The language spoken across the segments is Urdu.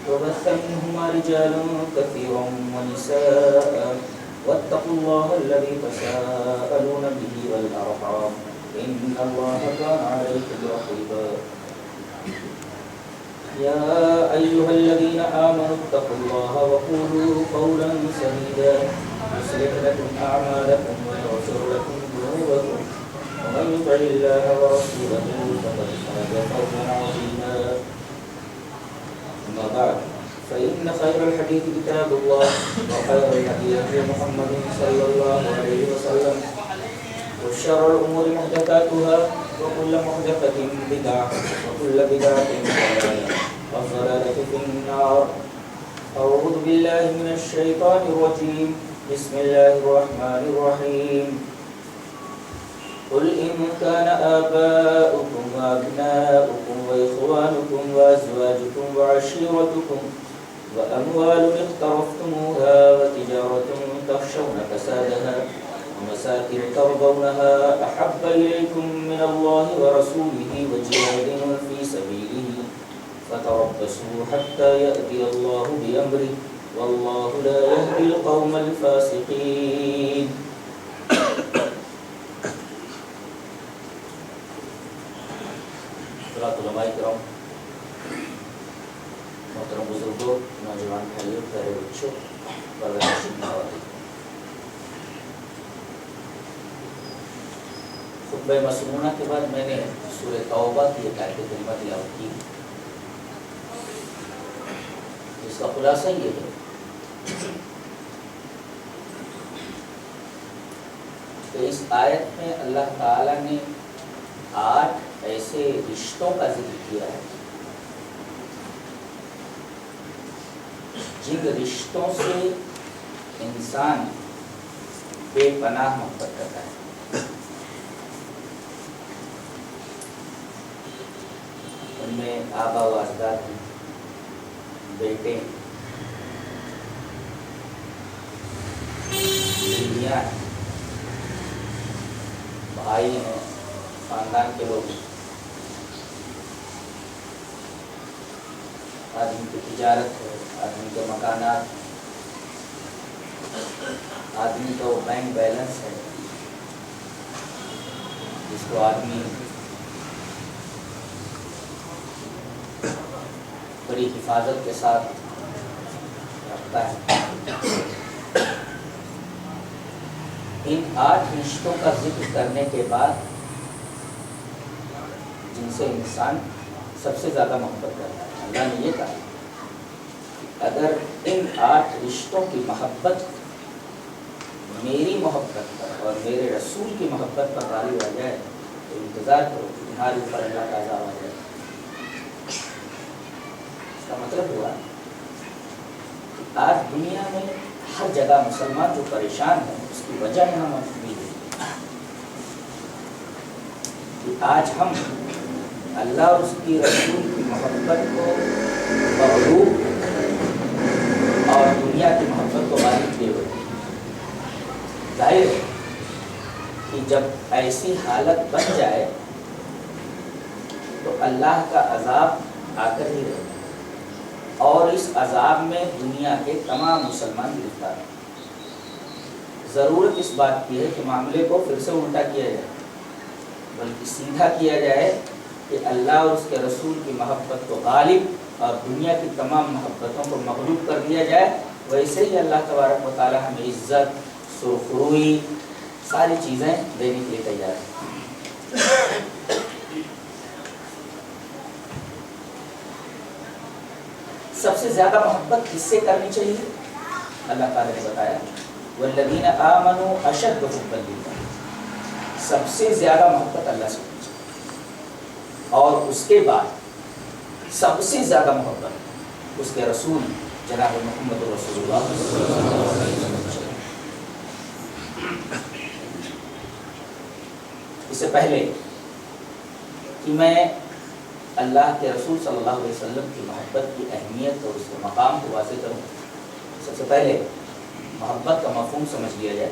وبث منهما رجالا كثيرا ونساء واتقوا الله الذي تساءلون به والأرحام إن الله كان عليكم رقيبا يا أيها الذين آمنوا اتقوا الله وقولوا قولا سديدا يصلح لكم أعمالكم ويغفر لكم ذنوبكم ومن يطع الله ورسوله فقد فاز فوزا عظيما أما بعد فإن خير الحديث كتاب الله وخير الهدي محمد صلى الله عليه وسلم وشر الأمور محدثاتها وكل محدثة بدعة وكل بدعة ضلالة والضلالة في النار. أعوذ بالله من الشيطان الرجيم. بسم الله الرحمن الرحيم. قل إن كان آباؤكم وأبناؤكم وإخوانكم وأزواجكم وعشيرتكم وأموال اقترفتموها وتجارة تخشون كسادها ومساكن ترضونها أحب إليكم من الله ورسوله وجهاد في سبيله فتربصوا حتى يأتي الله بأمره والله لا يهدي القوم الفاسقين. علماء کرام، محترم بزرگوں، نوجوان بھائیوں، پیارے بچوں، خطبہ مسنونہ کے بعد میں نے سورہ توبہ کی ایک آیت کریمہ تلاوت کی جس کا خلاصہ یہ ہے کہ اس آیت میں اللہ تعالیٰ نے 8 ایسے رشتوں کا ذکر کیا ہے جن رشتوں سے انسان بے پناہ محبت کرتا ہے. ان میں آبا و اجداد ہیں، بیٹے ہیں، بیویاں ہیں، بھائی ہیں، خاندان کے لوگ ہیں، آدمی کی تجارت ہے، آدمی کے مکانات، آدمی کا وہ بینک بیلنس ہے جس کو آدمی بڑی حفاظت کے ساتھ رکھتا ہے. ان 8 رشتوں کا ذکر کرنے کے بعد جن سے انسان سب سے زیادہ محبت کرتا ہے، اللہ نے یہ کہا اگر ان 8 رشتوں کی محبت میری محبت پر اور میرے رسول کی محبت پر غالب آ جائے تو انتظار کرو کہ تمہارے اوپر اللہ کا عذاب آ جائے. اس کا مطلب ہوا کہ آج دنیا میں ہر جگہ مسلمان جو پریشان ہیں اس کی وجہ یہاں موجود ہے کہ آج ہم اللہ اور اس کی رسول کی محبت کو مغلوب اور دنیا کی محبت کو غالب کیے ہوئے. ظاہر ہے کہ جب ایسی حالت بن جائے تو اللہ کا عذاب آ کر ہی رہے گا، اور اس عذاب میں دنیا کے تمام مسلمان گرفتار ہیں۔ ضرورت اس بات کی ہے کہ معاملے کو پھر سے الٹا کیا جائے، بلکہ سیدھا کیا جائے کہ اللہ اور اس کے رسول کی محبت کو غالب اور دنیا کی تمام محبتوں کو مغلوب کر دیا جائے۔ ویسے ہی اللہ تبارک و تعالی ہمیں عزت، سرخروئی، ساری چیزیں دینے کے لیے تیار ہے۔ سب سے زیادہ محبت کس سے کرنی چاہیے؟ اللہ تعالیٰ نے بتایا والذین آمنوا اشد حبا للہ، سب سے زیادہ محبت اللہ سے کرنی چاہیے، اور اس کے بعد سب سے زیادہ محبت اس کے رسول جناب محمد رسول اللہ صلی اللہ علیہ وسلم۔ اس سے پہلے کہ میں اللہ کے رسول صلی اللہ علیہ وسلم کی محبت کی اہمیت اور اس کے مقام کو واضح کروں، سب سے پہلے محبت کا مفہوم سمجھ لیا جائے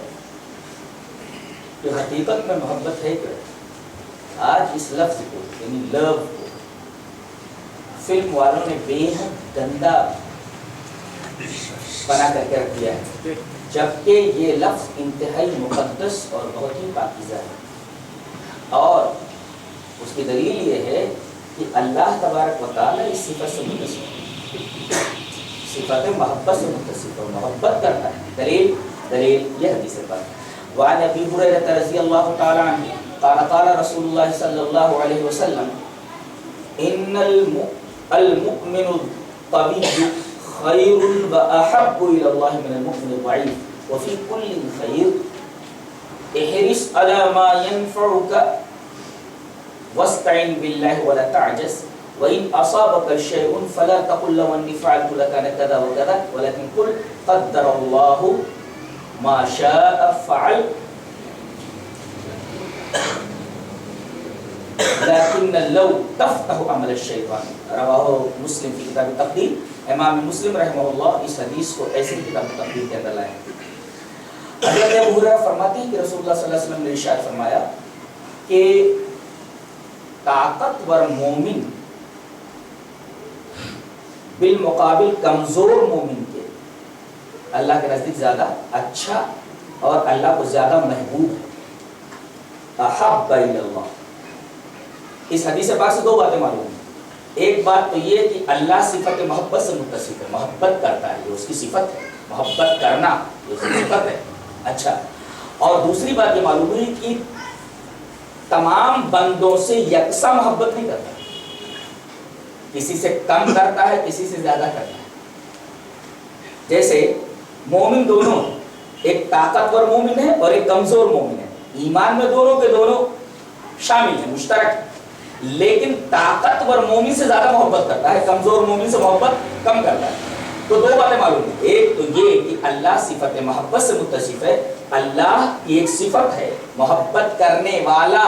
کہ حقیقت میں محبت ہے کیا۔ آج اس لفظ کو یعنی لو کو فلم والوں نے بے حد گندا بنا کر کے رکھ دیا ہے، جبکہ یہ لفظ انتہائی مقدس اور بہت ہی پاکیزہ ہے، اور اس کی دلیل یہ ہے کہ اللہ تبارک و تعالیٰ اس صفت سے متصف ہے، صفت محبت سے متصف اور محبت کرتا ہے۔ دلیل یہ حدیث پاک وعن ابی ہریرہ رضی اللہ تعالی عنہ قال قال رسول اللہ صلی اللہ علیہ وسلم ان المؤمن القوی خیر واحب الى اللہ من المؤمن الضعیف وفی کل خیر احرص على ما ينفعك واستعن بالله ولا تعجز وإن أصابك شيء فلا تقل لو أني فعلت لكان كذا وكذا ولكن قل قدر الله ما شاء فعل لكن لو تفتح عمل الشيطان رواه مسلم في کتاب التقدیر۔ امام مسلم رحمہ اللہ اس حدیث کو ایسی کتاب التقدیر کے اندر لائے۔ حضرت ابو ہریرہ فرماتے ہیں کہ رسول اللہ صلی اللہ علیہ وسلم نے ارشاد فرمایا کہ طاقتور مومن بالمقابل کمزور مومن کے اللہ کے نزدیک زیادہ اچھا اور اللہ کو زیادہ محبوب ہے۔ احب الی اللہ، اس حدیث پاک سے دو باتیں معلوم ہیں۔ ایک بات تو یہ کہ اللہ صفت محبت سے متصف ہے، محبت کرتا ہے، یہ اس کی صفت ہے، محبت کرنا یہ اس کی صفت ہے۔ اچھا، اور دوسری بات یہ معلوم ہوئی کہ تمام بندوں سے یکساں محبت نہیں کرتا، کسی سے کم کرتا ہے، کسی سے زیادہ کرتا ہے۔ جیسے مومن دونوں، ایک طاقتور مومن ہے اور ایک کمزور مومن ہے، ایمان میں دونوں کے دونوں شامل ہیں، مشترک، لیکن طاقتور مومن سے زیادہ محبت کرتا ہے، کمزور مومن سے محبت کم کرتا ہے۔ تو دو باتیں معلوم ہیں، ایک تو یہ کہ اللہ صفت محبت سے متصف ہے، اللہ کی ایک صفت ہے محبت کرنے والا،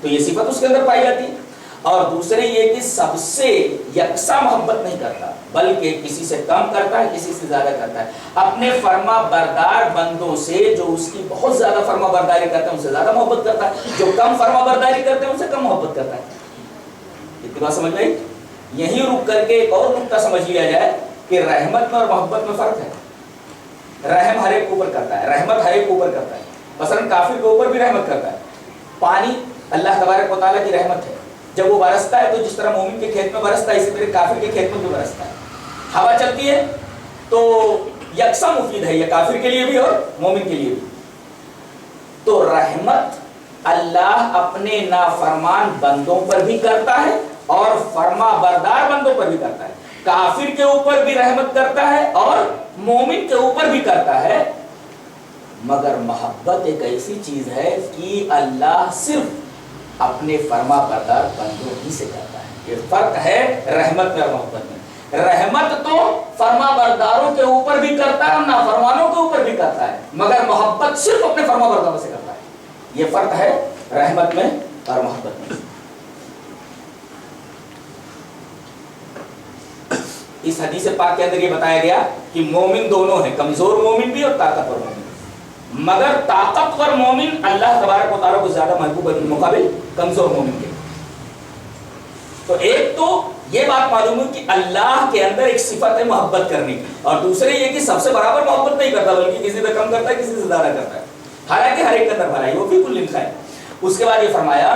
تو یہ صفت اس کے اندر پائی جاتی ہے، اور دوسرے یہ کہ سب سے یکساں محبت نہیں کرتا، بلکہ کسی سے کم کرتا ہے، کسی سے زیادہ کرتا ہے۔ اپنے فرما بردار بندوں سے جو اس کی بہت زیادہ فرما برداری کرتے ہیں ان سے زیادہ محبت کرتا ہے، جو کم فرما برداری کرتے ہیں ان سے کم محبت کرتا ہے۔ اتنی بات سمجھ گئی؟ یہیں رک کر کے ایک اور نقطہ سمجھ لیا جائے کہ رحمت میں اور محبت میں فرق ہے۔ رحم ہر ایک اوپر کرتا ہے، رحمت ہر ایک اوپر کرتا ہے، مثلا کافر کے اوپر بھی رحمت کرتا ہے۔ پانی اللہ تبارک و تعالیٰ کی رحمت ہے، جب وہ برستا ہے تو جس طرح مومن کے کھیت میں برستا ہے اسی طرح کافر کے کھیت میں بھی برستا ہے۔ ہوا چلتی ہے تو یکساں مفید ہے، یہ کافر کے لیے بھی اور مومن کے لیے بھی۔ تو رحمت اللہ اپنے نافرمان بندوں پر بھی کرتا ہے اور فرما بردار بندوں پر بھی کرتا ہے، کافر کے اوپر بھی رحمت کرتا ہے اور مومن کے اوپر بھی کرتا ہے، مگر محبت ایک ایسی چیز ہے کہ اللہ صرف اپنے فرما بردار بندوں ہی سے کرتا ہے۔ یہ فرق ہے رحمت میں اور محبت میں۔ رحمت تو فرما برداروں کے اوپر بھی کرتا ہے اور نافرمانوں کے اوپر بھی کرتا ہے، مگر محبت صرف اپنے فرما برداروں سے کرتا ہے۔ یہ فرق ہے رحمت میں اور محبت میں۔ اس حدیث پاک کے اندر یہ بتایا گیا کہ مومن دونوں ہیں، کمزور مومن بھی اور طاقتور مومن بھی۔ مگر طاقتور مومن اللہ تبارک و تعالیٰ کو زیادہ محبوب ہے مقابل کمزور مومن کے. تو ایک تو یہ بات معلوم ہے کہ اللہ کے اندر ایک صفت ہے محبت کرنے کی، اور دوسرے یہ کہ سب سے برابر محبت نہیں کرتا بلکہ کسی سے کم کرتا ہے، کسی سے زیادہ کرتا ہے، حالانکہ ہر ایک کے اندر بھلائی وہ بھی کل لکھا ہے. اس کے بعد یہ فرمایا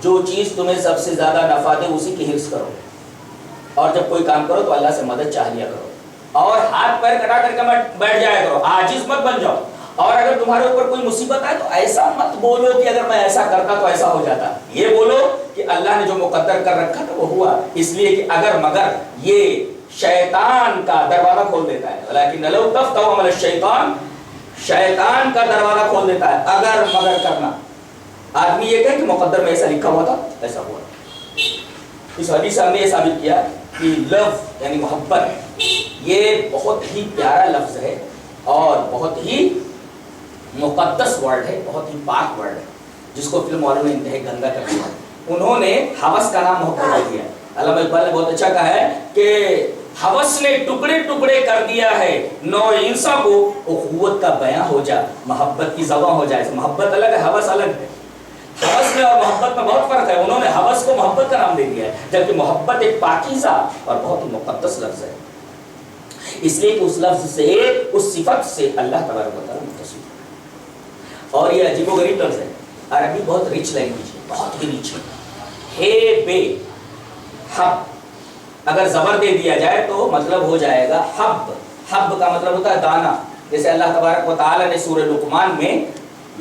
جو چیز تمہیں سب سے زیادہ نفع دے اسی کی حفظ کرو، اور جب کوئی کام کرو تو اللہ سے مدد چاہ لیا کرو، اور ہاتھ پیر کٹا کر کے بیٹھ جایا کرو، عاجز مت بن جاؤ. اور اگر تمہارے اوپر کوئی مصیبت آئے تو ایسا مت بولو کہ اگر میں ایسا کرتا تو ایسا ہو جاتا، یہ بولو کہ اللہ نے جو مقدر کر رکھا تھا وہ ہوا، اس لیے کہ اگر مگر یہ شیطان کا دروازہ کھول دیتا ہے، ولیکن لو تفتحوا عمل الشیطان، شیطان کا دروازہ کھول دیتا ہے اگر مگر کرنا. آدمی یہ کہے کہ مقدر میں ایسا لکھا ہوا تھا ایسا ہوا. اس حدیث سے ہم نے یہ ثابت کیا کہ لفظ یعنی محبت یہ بہت ہی پیارا لفظ ہے اور بہت ہی مقدس ورڈ ہے، بہت ہی پاک ورڈ ہے، جس کو فلم والوں نے انتہائی گندا کر دیا. انہوں نے ہوس کا نام محبت دے دیا. علامہ اقبال نے بہت اچھا کہا ہے کہ ہوس نے ٹکڑے ٹکڑے کر دیا ہے نو انسان کو، اخوت کا بیاں ہو جا محبت کی زباں ہو جائے. محبت الگ ہے، ہوس الگ ہے. ہوس میں اور محبت میں بہت فرق ہے. انہوں نے ہوس کو محبت کا نام دے دیا ہے، جبکہ محبت ایک پاکیزہ اور بہت ہی مقدس لفظ ہے، اس لیے کہ اس لفظ سے، اس صفت سے اللہ تبارک و تعالیٰ متصف ہے. اور یہ عجیب و غریب لفظ ہے. عربی بہت ریچ لینگویج ہے، بہت ہی ریچ ہے. ہے بے حب اگر زبر دے دیا جائے تو مطلب ہو جائے گا حب. حب کا مطلب ہوتا ہے دانا. جیسے اللہ تبارک و تعالیٰ نے سورہ لقمان میں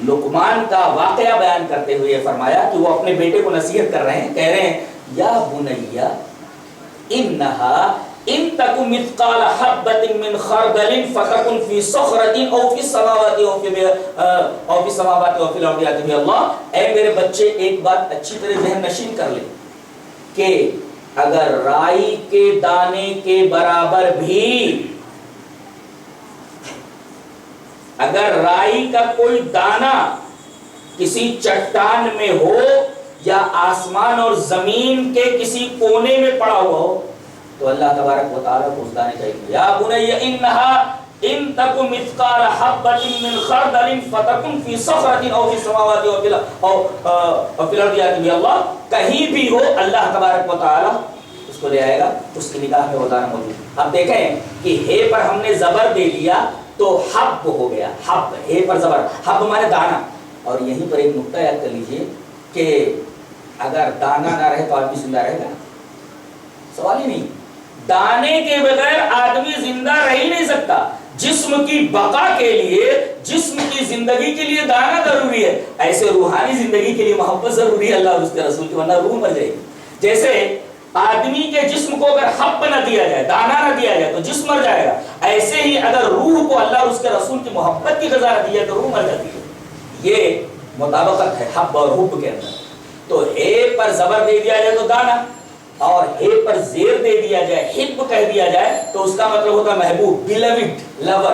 لقمان کا واقعہ بیان کرتے ہوئے یہ فرمایا کہ وہ اپنے بیٹے کو نصیحت کر رہے ہیں، کہہ رہے ہیں یا بنیا انہا ان تکن مثقال حبۃ من خردل فتکن فی صخرۃ او فی السماوات او فی السماوات او فی الارض یأتی بها اللہ. اے میرے بچے ایک بات اچھی طرح ذہن نشین کر لیں کہ اگر رائی کے دانے کے برابر بھی، اگر رائی کا کوئی دانہ کسی چٹان میں ہو یا آسمان اور زمین کے کسی کونے میں پڑا ہوا ہو تو اللہ تبارک و تعالیٰ کو اس دانے کا علم. یا بنی انہا ان تک مثقال حبۃ من خردل فتکن فی صخرۃ او فی السماوات او فی الارض یأتی بها اللہ. کہیں بھی ہو اللہ تبارک و تعالیٰ اس کو لے آئے گا، اس کی نگاہ میں وہ دانہ موجود. اب دیکھیں کہ ہے پر ہم نے زبر دے دیا تو حب ہو گیا. حب ہے پر زبر، حب مانے دانہ. اور یہیں پر ایک نقطہ یاد کر لیجئے کہ اگر دانہ نہ رہے تو آدمی زندہ رہے گا؟ سوال ہی نہیں. دانے کے بغیر آدمی زندہ رہ ہی نہیں سکتا. جسم کی بقا کے لیے، جسم کی زندگی کے لیے دانہ ضروری ہے، ایسے روحانی زندگی کے لیے محبت ضروری ہے اللہ اور اس کے رسول کی، ورنہ روح مر جائے گی. جیسے آدمی کے جسم کو اگر حب نہ دیا جائے، دانہ نہ دیا جائے تو جسم مر جائے گا، ایسے ہی اگر روح کو اللہ اور اس کے رسول کی محبت کی غذا نہ دی جائے تو روح مر جاتی ہے. یہ مطابقت ہے حب اور حب کے اندر. تو ہے پر زبر دے دیا جائے تو دانہ، اور ہے پر زیر دے دیا جائے، حب کہہ دیا جائے تو اس کا مطلب ہوتا ہے محبوب، بیلوڈ، لور.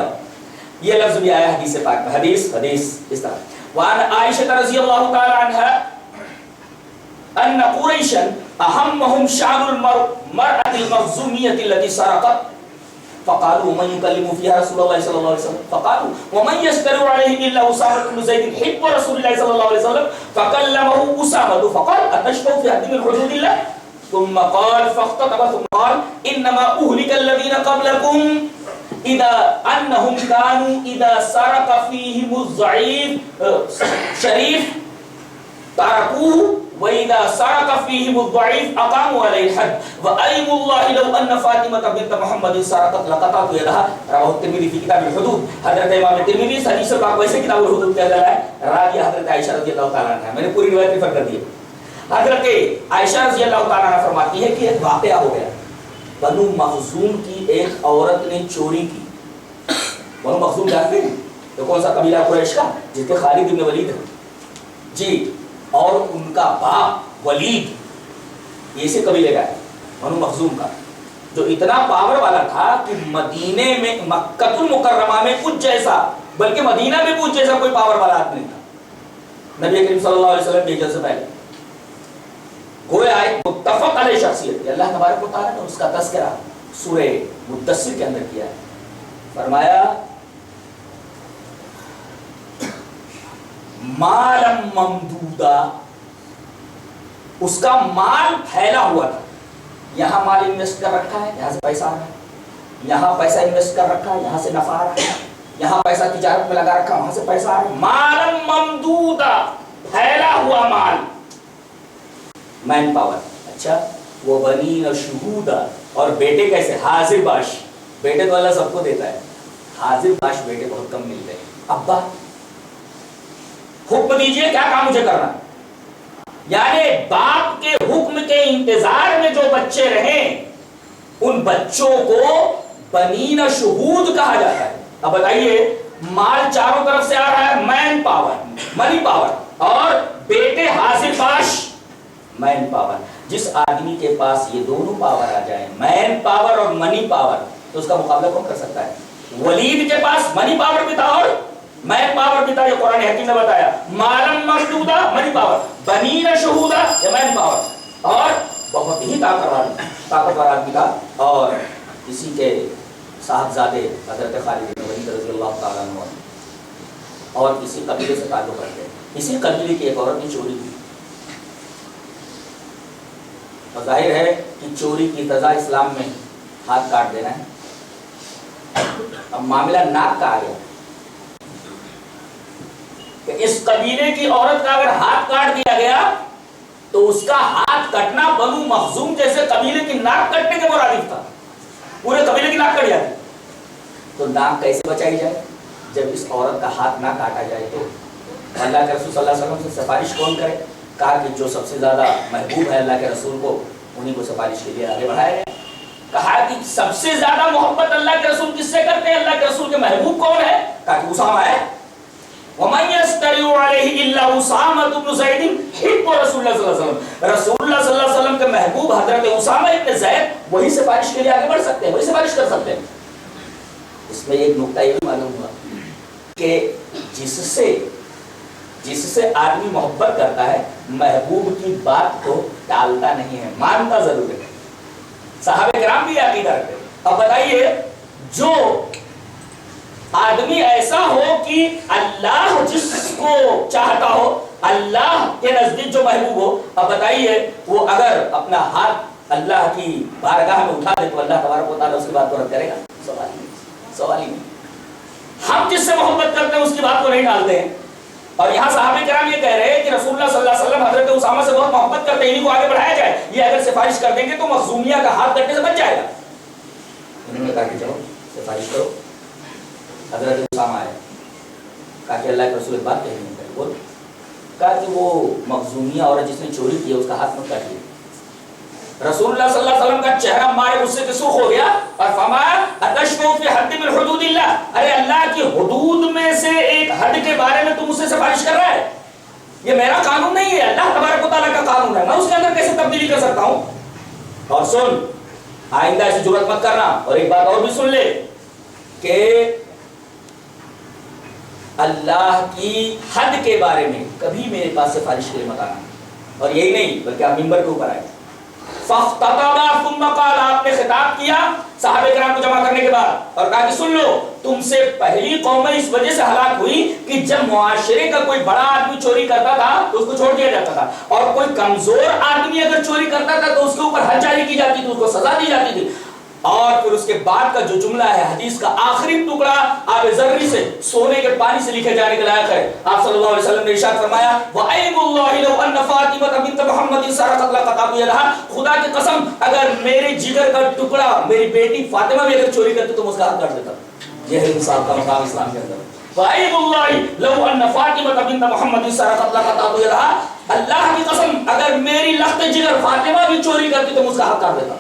یہ لفظ بھی آیا حدیث پاک میں. حدیث اس طرح وعن عائشہ رضی اللہ تعالی عنہا ان قریشا اہمهم شان المرأة المخزومیة التي سرقت فقالوا من يكلم فيها رسول الله صلى الله عليه وسلم فقالوا ومن يشتري عليه الا اسامة بن زيد حب رسول الله صلى الله عليه وسلم فكلمه اسامة فقال اتشفوا في حد من حدود الله ثم قال فاختطب ثم قال انما اهلك الذين قبلكم اذا انهم كانوا اذا سرق فيهم الضعيف شريف تركوه واذا سرق فيهم الضعيف اقاموا عليه الحد وايم الله لو ان فاطمه بنت محمد سرقت لقطعت يدها رواه الترمذي في كتاب الحدود. حضرت امام ترمذی اس حدیث پاک ویسے کتاب الحدود کے اندر ہے، راوی حضرت عائشہ رضی اللہ تعالی عنہا. میں نے پوری روایت ریفر کر دی ہے. حضرت عائشہ رضی اللہ تعالیٰ عنہ فرماتی ہے کہ ایک واقعہ ہو گیا. بنو مخزوم کی ایک عورت نے چوری کی. بنو مخزوم جانتے ہیں تو کون سا قبیلہ قریش کا، جس کے خالد بن ولید ہے جی، اور ان کا باپ ولید، یہ سے قبیلے کا ہے بنو مخزوم کا، جو اتنا پاور والا تھا کہ مدینے میں، مکہ المکرمہ میں کچھ جیسا، بلکہ مدینہ میں کچھ جیسا کوئی پاور والا آدمی نہیں تھا نبی کریم صلی اللہ علیہ وسلم کے ہجرت سے پہلے. گویا ایک متفق علیہ شخصیت ہے. اللہ تبارک و تعالیٰ نے اس کا تذکرہ سورہ مدثر کے اندر کیا ہے. فرمایا مالم ممدودا، اس کا مال پھیلا ہوا تھا. یہاں مال انویسٹ کر رکھا ہے، یہاں سے پیسہ آ رہا ہے، یہاں پیسہ انویسٹ کر رکھا ہے، یہاں سے نفع آ رہا ہے، یہاں پیسہ تجارت میں لگا رکھا ہے، وہاں سے پیسہ آ رہا ہے. مالم ممدودا، پھیلا ہوا مال، مین پاور. اچھا وہ بنین شہودا، اور بیٹے کیسے؟ حاضر باش. بیٹے تو اللہ سب کو دیتا ہے، حاضر باش بیٹے بہت کم ملتے ہیں. ابا حکم دیجئے کیا کام مجھے کرنا. یعنی باپ کے حکم کے انتظار میں جو بچے رہیں ان بچوں کو بنین شہود کہا جاتا ہے. اب بتائیے مال چاروں طرف سے آ رہا ہے، مین پاور، منی پاور، اور بیٹے حاضر باش، مین پاور. جس آدمی کے پاس یہ دونوں پاور آ جائیں، مین پاور اور منی پاور، تو اس کا مقابلہ کون کر سکتا ہے؟ ولید کے پاس منی پاور بھی تھا اور مین پاور بھی تھا. یہ قرآن حکیم نے بتایا. مالم ممدودا، منی پاور، بنین شہودا، یہ مین پاور، اور بہت ہی طاقتور آدمی تھا. اور اسی کے صاحبزادے حضرت خالد بن ولید رضی اللہ تعالیٰ عنہ اور اسی قبیلے سے تعلق رکھتے ہیں. اسی قبیلے کی ایک عورت نے چوری کی. اور ظاہر ہے کہ چوری کی سزا اسلام میں ہاتھ کاٹ دینا ہے. اب معاملہ ناک کا آ گیا کہ اس قبیلے کی عورت کا اگر ہاتھ کاٹ دیا گیا تو اس کا ہاتھ کٹنا بنو مخزوم جیسے قبیلے کی ناک کٹنے کے مرادف تھا. پورے قبیلے کی ناک کٹ جاتی. تو ناک کیسے بچائی جائے؟ جب اس عورت کا ہاتھ نہ کاٹا جائے تو اللہ کے رسول صلی اللہ علیہ وسلم سے سفارش کون کرے؟ کہا کہ جو سب سے زیادہ محبوب ہے اللہ کے رسول کو، انہی کو سفارش کے لیے آگے بڑھایا گیا. کہا کہ سب سے زیادہ محبت اللہ کے رسول کس سے کرتے ہیں؟ اللہ کے رسول کے محبوب کون ہے؟ کہا کہ اسامہ ہے. وَمَن يَسْتَرِعُ عَلَيْهِ إِلَّا أُسَامَةُ بْنُ زَيْدٍ حِبُّ رسول اللہ صلی اللہ علیہ وسلم. رسول اللہ صلی اللہ علیہ وسلم کے محبوب حضرت اسامہ ابن زید وہی سفارش کے لیے آگے بڑھ سکتے ہیں، وہی سفارش کر سکتے ہیں. اس میں ایک نقطہ یہ بھی معلوم ہوا کہ جس سے آدمی محبت کرتا ہے محبوب کی بات کو ٹالتا نہیں ہے، مانتا ضرور ہے. صحابہ کرام بھی عقیدہ رکھتے ہیں. اب بتائیے جو آدمی ایسا ہو کہ اللہ جس کو چاہتا ہو، اللہ کے نزدیک جو محبوب ہو، اب بتائیے وہ اگر اپنا ہاتھ اللہ کی بارگاہ میں اٹھا دے تو اللہ تبارک و تعالیٰ اس کی بات کو رد کرے گا؟ سوال ہی نہیں. ہم جس سے محبت کرتے ہیں اس کی بات کو نہیں ڈالتے ہیں. اور یہاں صحابہ کرام یہ کہہ رہے ہیں کہ رسول اللہ صلی اللہ علیہ وسلم حضرت اسامہ سے بہت محبت کرتے ہیں، انہیں کو آگے بڑھایا جائے. یہ اگر سفارش کر دیں گے تو مخزومیہ کا ہاتھ کٹنے سے بچ جائے گا. انہوں نے کہا کہ چلو سفارش کرو. حضرت اسامہ آئے، کہا کہ اللہ کے رسول ایک بات کہی نہیں کہی. بول. کہا کہ وہ مخزومیہ عورت جس نے چوری کی ہے اس کا ہاتھ مت کاٹیے. رسول اللہ صلی اللہ علیہ وسلم کا چہرہ مارے غصے سے سرخ ہو گیا اور فرمایا اتشفع فی حد من حدود اللہ، ارے اللہ کی حدود میں سے ایک حد کے بارے میں تم مجھ سے سفارش کر رہا ہے؟ یہ میرا قانون نہیں ہے، اللہ تبارک و تعالیٰ کا قانون ہے، میں اس کے اندر کیسے تبدیلی کر سکتا ہوں؟ اور سن، آئندہ ایسی جرات مت کرنا. اور ایک بات اور بھی سن لے کہ اللہ کی حد کے بارے میں کبھی میرے پاس سفارش کے لیے مت آنا. اور یہی نہیں بلکہ آپ منبر کے اوپر آئے. فاختطب ثم قال، آپ نے خطاب کیا صحابہ کرام کو جمع کرنے کے بعد اور کہا کہ سن لو، تم سے پہلی قومیں اس وجہ سے ہلاک ہوئی کہ جب معاشرے کا کوئی بڑا آدمی چوری کرتا تھا تو اس کو چھوڑ دیا جاتا تھا، اور کوئی کمزور آدمی اگر چوری کرتا تھا تو اس کے اوپر حد جاری کی جاتی تھی، اس کو سزا دی جاتی تھی. اور پھر اس کے بعد کا جو جملہ ہے حدیث کا آخری ٹکڑا آب زرعی سے، سونے کے پانی سے لکھے جانے کے لائق ہے. آپ صلی اللہ علیہ وسلم نے ارشاد فرمایا وَأَيْمُ اللَّهِ لَوْ أَنَّ فَاطِمَةَ بِنْتَ مُحَمَّدٍ سَرَقَتْ لَقَطَعْتُ يَدَهَا. خدا کی قسم اگر میرے جگر کا ٹکڑا میری بیٹی فاطمہ بھی اگر چوری کرتی تو اس کا ہاتھ کاٹ دیتا. یہ ہے انصاف کا مقام اسلام کے اندر. وَأَيْمُ اللَّهِ لَوْ أَنَّ فَاطِمَةَ بِنْتَ مُحَمَّدٍ سَرَقَتْ لَقَطَعْتُ يَدَهَا. اللہ کی قسم اگر میری لخت جگر فاطمہ بھی چوری کرتی تو اس کا ہاتھ کاٹ دیتا.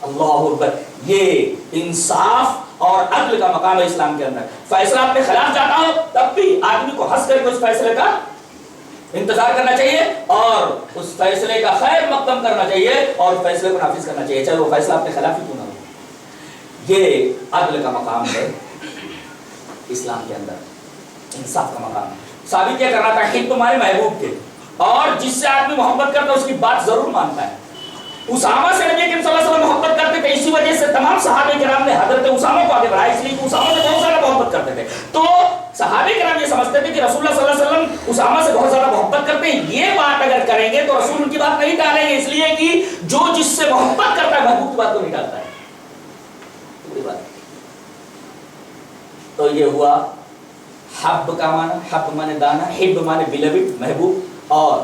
اللہ اکبر. یہ انصاف اور عدل کا مقام ہے اسلام کے اندر. فیصلہ اپنے خلاف جاتا ہو تب بھی آدمی کو ہنس کر کے اس فیصلے کا انتظار کرنا چاہیے اور اس فیصلے کا خیر مقدم کرنا چاہیے اور فیصلے کو نافذ کرنا چاہیے، چاہے وہ فیصلہ اپنے خلاف ہی کیوں نہ ہو. یہ عدل کا مقام ہے اسلام کے اندر، انصاف کا مقام ہے. ثابت کیا کرنا تھا کہ تمہارے محبوب کے، اور جس سے آدمی محبت کرتا ہے اس کی بات ضرور مانتا ہے. اسامہ سے نبی کریم صلی اللہ علیہ وسلم محبت کرتے تھے، اسی وجہ سے تمام صحابہ کرام نے حضرت اسامہ کو آگے بڑھایا، اس لیے کہ اسامہ سے بہت زیادہ محبت کرتے تھے. تو صحابہ کرام یہ سمجھتے تھے کہ رسول اللہ صلی اللہ علیہ وسلم اس عمل سے بہت زیادہ محبت کرتے ہیں، یہ بات اگر کریں گے تو رسول ان کی بات نہیں ٹالیں گے، اس لیے کہ جو جس سے محبت کرتا ہے محبوب کی بات کو نہیں ٹالتا ہے. تو یہ ہوا حب کا معنی، حب مانے دانا، حب مانے بلوڈ محبوب، اور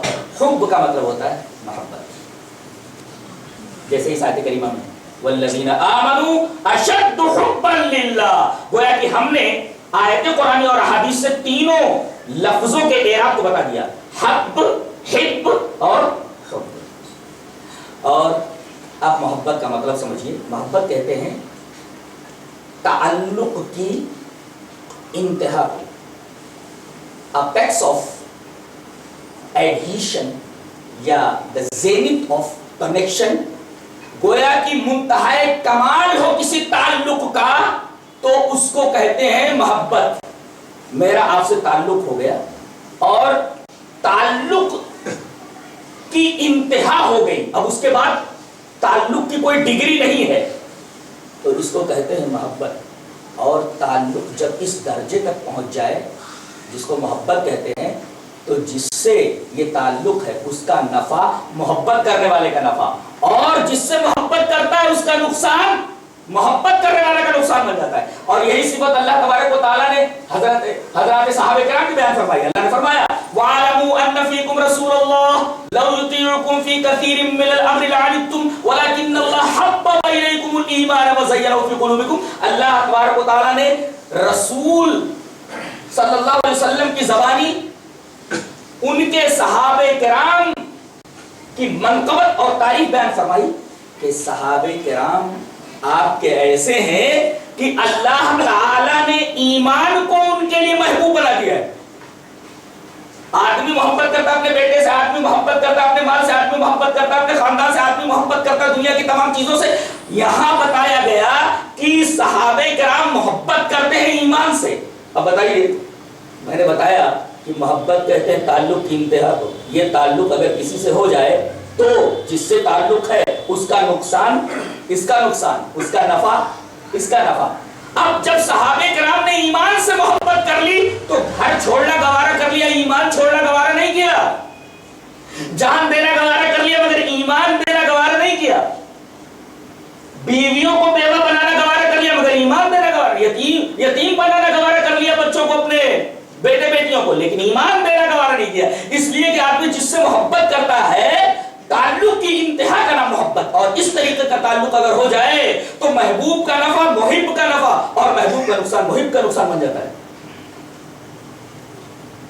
حب کا مطلب ہوتا ہے محبت. جیسے اس آیت کریمہ میں والذین آمنوا اشد حبا للہ، گویا کہ ہم نے آیت قرآنی اور احادیث سے تینوں لفظوں کے اعراب کو بتا دیا، حب، حب اور حب. اور اب محبت کا مطلب سمجھیے. محبت کہتے ہیں تعلق کی انتہا کو، اپیکس آف ایڈہیشن یا دا زینت آف کنیکشن. گویا کہ منتہا کمال ہو کسی تعلق کا تو اس کو کہتے ہیں محبت. میرا آپ سے تعلق ہو گیا اور تعلق کی انتہا ہو گئی، اب اس کے بعد تعلق کی کوئی ڈگری نہیں ہے، تو اس کو کہتے ہیں محبت. اور تعلق جب اس درجے تک پہنچ جائے جس کو محبت کہتے ہیں، تو جس سے یہ تعلق ہے اس کا نفع محبت کرنے والے کا نفع، اور جس سے محبت کرتا ہے اس کا نقصان محبت کرنے والے کا نقصان بن جاتا ہے. اور یہی صفت اللہ تبارک و تعالیٰ نے حضرات صحابہ کرام کی بیان فرمائی. اللہ نے فرمایا وَاعْلَمُوا أَنَّ فِيكُمْ رَسُولَ اللَّهِ لَوْ يُطِيعُكُمْ فِي كَثِيرٍ مِّنَ الْأَمْرِ لَعَنِتُّمْ وَلَكِنَّ اللَّهَ حَبَّبَ إِلَيْكُمُ الْإِيمَانَ وَزَيَّنَهُ فِي قُلُوبِكُمْ. اللہ تبارک و تعالیٰ نے رسول صلی اللہ علیہ وسلم کی زبانی ان کے صحابہ کرام کی منقبت اور تعریف بیان فرمائی کہ صحابہ کرام آپ کے ایسے ہیں کہ اللہ تعالیٰ نے ایمان کو ان کے لیے محبوب بنا دیا ہے. آدمی محبت کرتا اپنے بیٹے سے، آدمی محبت کرتا اپنے مال سے، آدمی محبت کرتا اپنے خاندان سے، آدمی محبت کرتا دنیا کی تمام چیزوں سے. یہاں بتایا گیا کہ صحابہ کرام محبت کرتے ہیں ایمان سے. اب بتائیے، میں نے بتایا کہ محبت کہتے ہیں تعلق کی انتہا کو. یہ تعلق اگر کسی سے ہو جائے تو جس سے تعلق ہے اس کا نقصان، اس کا نقصان، اس کا نفع، اس کا نفع. اب جب صحابہ کرام نے ایمان سے محبت کر لی تو گھر چھوڑنا گوارا کر لیا، ایمان چھوڑنا گوارا نہیں کیا. جان دینا گوارا کر لیا مگر ایمان دینا گوارا نہیں کیا. بیویوں کو بیوہ بنانا گوارا کر لیا مگر ایمان دینا گوارا. یتیم بنانا گوارا کر لیا بچوں کو، اپنے بیٹے بیٹیوں کو، لیکن ایمان دینا گوارا نہیں کیا. اس لیے کہ آدمی جس سے محبت کرتا ہے تعلق کی انتہا کا نام محبت، اور اس طریقے کا تعلق اگر ہو جائے تو محبوب کا نفع محب کا نفع اور محبوب کا نقصان محب کا نقصان بن جاتا ہے.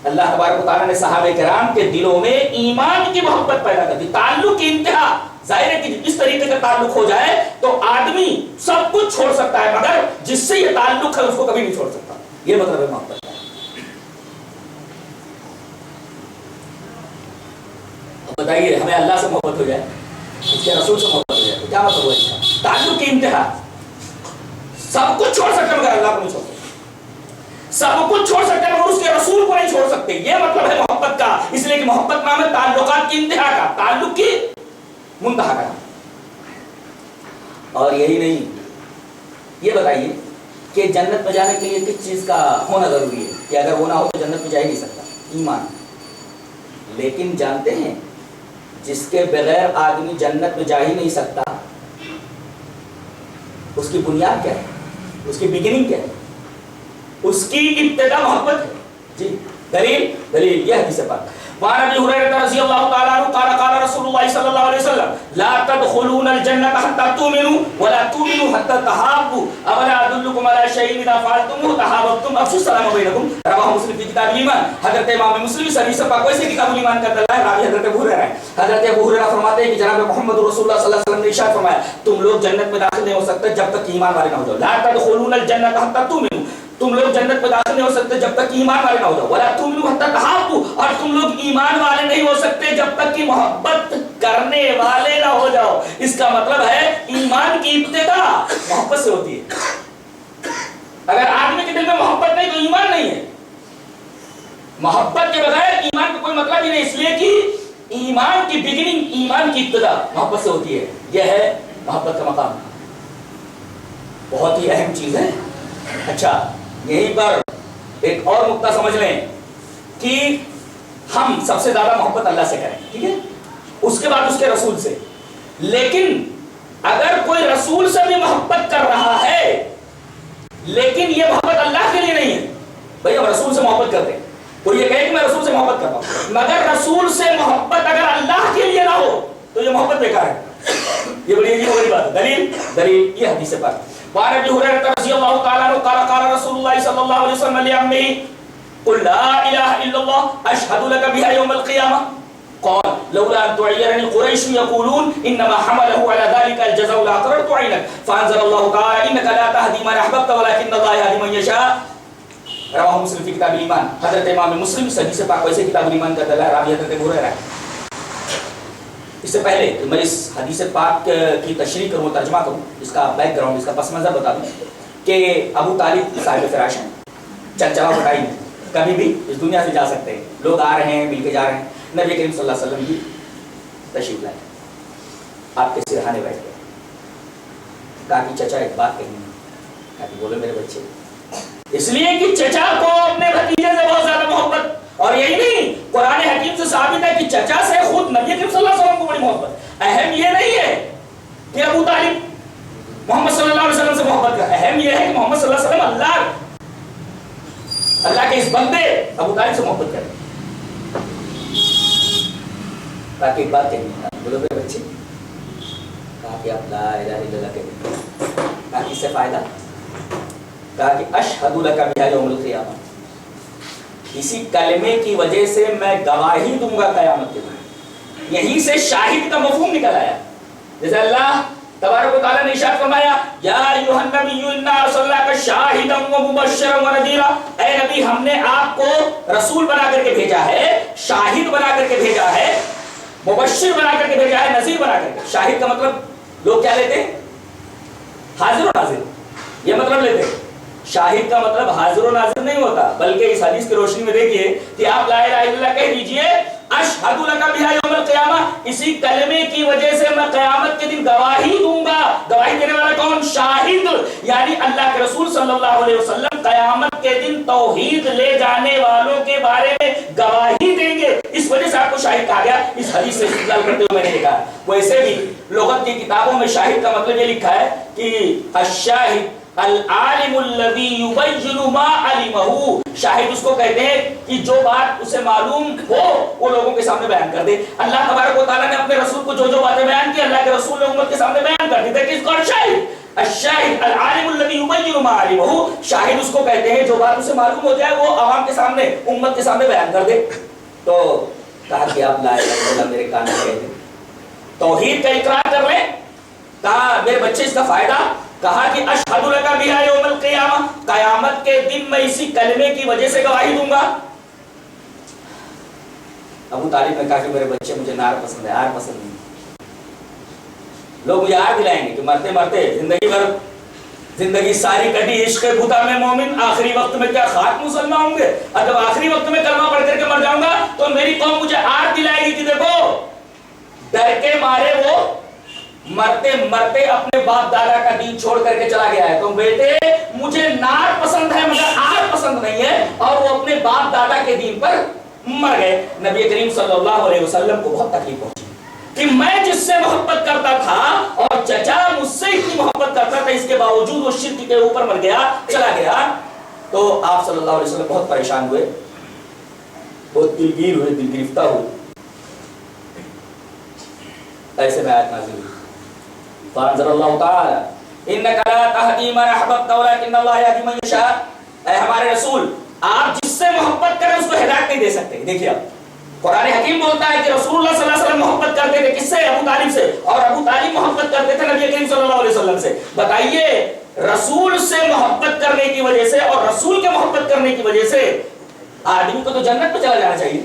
اللہ تبارک و تعالیٰ نے صحابہ کرام کے دلوں میں ایمان کی محبت پیدا کر دی. تعلق کی انتہا، ظاہر ہے کہ اس طریقے کا تعلق ہو جائے تو آدمی سب کچھ چھوڑ سکتا ہے مگر جس سے یہ تعلق ہے اس کو کبھی نہیں چھوڑ سکتا. یہ مطلب ہے محبت. بتائیے ہمیں اللہ سے محبت ہو جائے، اس کے رسول سے محبت ہو جائے تو کیا مطلب ہوا؟ تعلق کی انتہا. سب کچھ چھوڑ سکتے مگر اللہ کو نہیں چھوڑ سکتے، سب کچھ چھوڑ سکتے مگر اس کے رسول کو نہیں چھوڑ سکتے. یہ مطلب ہے محبت کا. اس لیے کہ محبت نام ہے تعلقات کی انتہا کا، تعلق کی منتہا کا. اور یہی نہیں، یہ بتائیے کہ جنت میں جانے کے لیے کس چیز کا ہونا ضروری ہے؟ کہ اگر وہ نہ ہو تو جنت میں جا ہی نہیں سکتا. ایمان. لیکن جانتے ہیں جس کے بغیر آدمی جنت میں جا ہی نہیں سکتا اس کی بنیاد کیا ہے؟ اس کی بگننگ کیا ہے؟ اس کی ابتدا محبت ہے. جی دلیل یہ حدیث پاک. وعن ابي هريره رضي الله تعالى عنه قال قال رسول الله صلى الله عليه وسلم لا تدخلون الجنه حتى تؤمنوا ولا تؤمنوا حتى تحابوا اولا ادلكم على شيء اذا فعلتموه تحاببتم افشوا السلام بينكم. رواه مسلم في كتاب الايمان. حضرت امام مسلم اس حدیث پاک کو ایسے کتاب ایمان کا دلائل راوی حضرت ابو ہریرہ ہے. حضرت ابو ہریرہ فرماتے ہیں کہ جناب محمد رسول اللہ صلی اللہ علیہ وسلم نے ارشاد فرمایا تم لوگ جنت میں داخل نہیں ہو سکتے جب تک ایمان والے نہ ہو جاؤ. لا تدخلون الجنه حتى تؤمنوا، تم لوگ جنت میں داخل نہیں ہو سکتے جب تک ایمان والے نہ ہو جاؤ. ولا تؤمنوا حتى تحابوا، اور تم لوگ ایمان والے نہیں ہو سکتے جب تک کہ محبت کرنے والے نہ ہو جاؤ. اس کا مطلب ہے ایمان کی ابتدا محبت سے ہوتی ہے. اگر آدمی کے دل میں محبت نہیں تو ایمان نہیں ہے. محبت کے بغیر ایمان کا کوئی مطلب ہی نہیں. اس لیے کہ ایمان کی بگننگ، ایمان کی ابتدا محبت سے ہوتی ہے. یہ ہے محبت کا مقام. بہت ہی اہم چیز ہے. اچھا، یہیں پر ایک اور نقطہ سمجھ لیں کہ ہم سب سے زیادہ محبت اللہ سے کریں، ٹھیک ہے، اس کے بعد اس کے رسول سے. لیکن اگر کوئی رسول سے بھی محبت کر رہا ہے لیکن یہ محبت اللہ کے لیے نہیں ہے، بھائی ہم رسول سے محبت کرتے ہیں، کوئی یہ کہے کہ میں رسول سے محبت کرتا ہوں مگر رسول سے محبت اگر اللہ کے لیے نہ ہو تو یہ محبت بیکار ہے. یہ بڑی عجیب و غریب بات ہے. دلیل یہ حدیث پاک. وعن ابي هريره رضي الله تعالى عنه قال قال رسول الله صلى الله عليه وسلم لعمه قل لا اله الا الله اشهد لك بها يوم القيامه قال لولا ان تعيرني قريش يقولون انما حمله على ذلك الجزاء لا اقررت عينك فانزل الله تعالى انك لا تهدي من احببت ولكن الله يهدي من يشاء. رواہ مسلم فی کتاب الایمان. حضرت امام مسلم اس حدیث پاک ویسے کتاب الایمان کا دلائل راوی حضرت ابو ہریرہ. اس سے پہلے کہ میں اس حدیث پاک کی تشریح کروں، ترجمہ کروں، اس کا بیک گراؤنڈ، اس کا پس منظر بتا دوں کہ ابو طالب صاحب فراش ہیں، چنچلا بٹائی میں، کبھی بھی اس دنیا سے جا سکتے ہیں، لوگ آ رہے ہیں مل کے جا رہے ہیں. نبی کریم صلی اللہ علیہ وسلم کی تشریف لائے، آپ کے سرہانے بیٹھ گئے، کہا کہ چچا ایک بات کہنی ہے. کہا کہ بولے میرے بچے. اس لیے کہ چچا کو اپنے بھتیجے سے بہت زیادہ محبت، اور یہی نہیں قرآن حکیم سے ثابت ہے کہ چچا سے خود نبی کریم صلی اللہ علیہ وسلم کو بڑی محبت. اہم یہ نہیں ہے کہ ابو طالب محمد صلی اللہ علیہ وسلم سے محبت کا، اہم یہ ہے کہ محمد صلی اللہ علیہ وسلم اللہ کے اس بندے ابو طالب سے محبت کرے. تاکہ ایک بات کہنی ہے، بولو میرے بچے، کہا کہ آپ لا الہ الا اللہ کہتے، کہا کہ اس سے فائدہ، کہا کہ اشہد لک بہا یوم القیامہ، اسی کلمے کی وجہ سے میں گواہی دوں گا قیامت کے دن. یہیں سے شاہد کا مفہوم نکل آیا. جیسے اللہ تبارک و تعالیٰ نے ارشاد فرمایا یا ایھا النبی انا ارسلناک شاہدا ومبشرا ونذیرا، اے نبی ہم نے آپ کو رسول بنا کر کے بھیجا ہے، شاہد بنا کر کے بھیجا ہے، مبشر بنا کر کے بھیجا ہے، نذیر بنا کر کے. شاہد کا مطلب لوگ کیا لیتے ہیں؟ حاضر و ناظر، یہ مطلب لیتے ہیں. شاہد کا مطلب حاضر و ناظر نہیں ہوتا، بلکہ اس حدیث کی روشنی میں دیکھیے کہ آپ لا الہ الا اللہ کہہ دیجئے اشہد لک بہا یوم القیامہ، اسی کلمے کی وجہ سے میں قیامت کے دن گواہی دوں گا. گواہی دینے والا کون؟ شاہد. یعنی اللہ کے رسول صلی اللہ علیہ وسلم قیامت کے دن توحید لے جانے والوں کے بارے میں گواہی دیں گے، اس وجہ سے آپ کو شاہد کہا گیا. اس حدیث سے استدلال کرتے ہوئے میں نے کہا ویسے بھی لغت کی کتابوں میں شاہد کا مطلب یہ لکھا ہے کہ الشاہد العالم الذی یبین ما علمہ، شاہد اس کو کہتے ہیں کہ جو بات اسے معلوم ہو وہ لوگوں کے سامنے بیان کر دے. اللہ تبارک و تعالیٰ نے اپنے رسول کو جو جو باتیں بیان کی اللہ کے رسول نے امت کے سامنے بیان کر دی. دیکھیں اس کو شاہد، الشاہد العالم الذی یبین ما علمہ، شاہد اس کو کہتے ہیں جو بات اسے معلوم ہو جائے وہ عوام کے سامنے، امت کے سامنے بیان کر دے. تو کہا کہ آپ لا الہ الا اللہ میرے کان میں کہہ دیں، توحید کا اقرار کر لیں. کہا میرے بچے اس کا فائدہ، کہا کہ اشہد لک بہا یوم القیامہ، قیامت کے دن میں اسی کلمے کی وجہ سے گواہی دوں گا. ابو طالب نے کہا کہ میرے بچے مجھے نار پسند ہے، آگ پسند نہیں. لوگ مجھے آگ دلائیں گے کہ مرتے مرتے زندگی بھر، زندگی ساری کٹی عشق بھوتا میں مومن، آخری وقت میں کیا خاک مسلمان ہوں گے، اور جب آخری وقت میں کلمہ پڑھ کر کے مر جاؤں گا تو میری قوم مجھے آگ دلائے گی کہ دیکھو ڈر کے مارے وہ مرتے مرتے اپنے باپ دادا کا دین چھوڑ کر کے چلا گیا ہے. تو بیٹے مجھے نار پسند ہے مگر آگ پسند نہیں ہے، اور وہ اپنے باپ دادا کے دین پر مر گئے. نبی کریم صلی اللہ علیہ وسلم کو بہت تکلیف پہنچی کہ میں جس سے محبت کرتا تھا اور چچا مجھ سے اتنی محبت کرتا تھا، اس کے باوجود وہ شرک کے اوپر مر گیا، چلا گیا. تو آپ صلی اللہ علیہ وسلم بہت پریشان ہوئے، بہت دلگیر ہوئے، دل گرفتہ ہوئے. ایسے میں آیت نازل ہوئی فانزل اللہ تعالی انک لا تہدی من احببت ولکن اللہ یہدی من یشاء. اے ہمارے رسول آپ جس سے محبت کریں اس کو ہدایت نہیں دے سکتے. دیکھیے آپ قرآن حکیم بولتا ہے کہ رسول اللہ صلی اللہ علیہ وسلم محبت کرتے تھے کس سے؟ ابو طالب سے، اور ابو طالب محبت کرتے تھے نبی کریم صلی اللہ علیہ وسلم سے. بتائیے رسول سے محبت کرنے کی وجہ سے اور رسول کے محبت کرنے کی وجہ سے آدمی کو تو جنت میں چلا جانا چاہیے،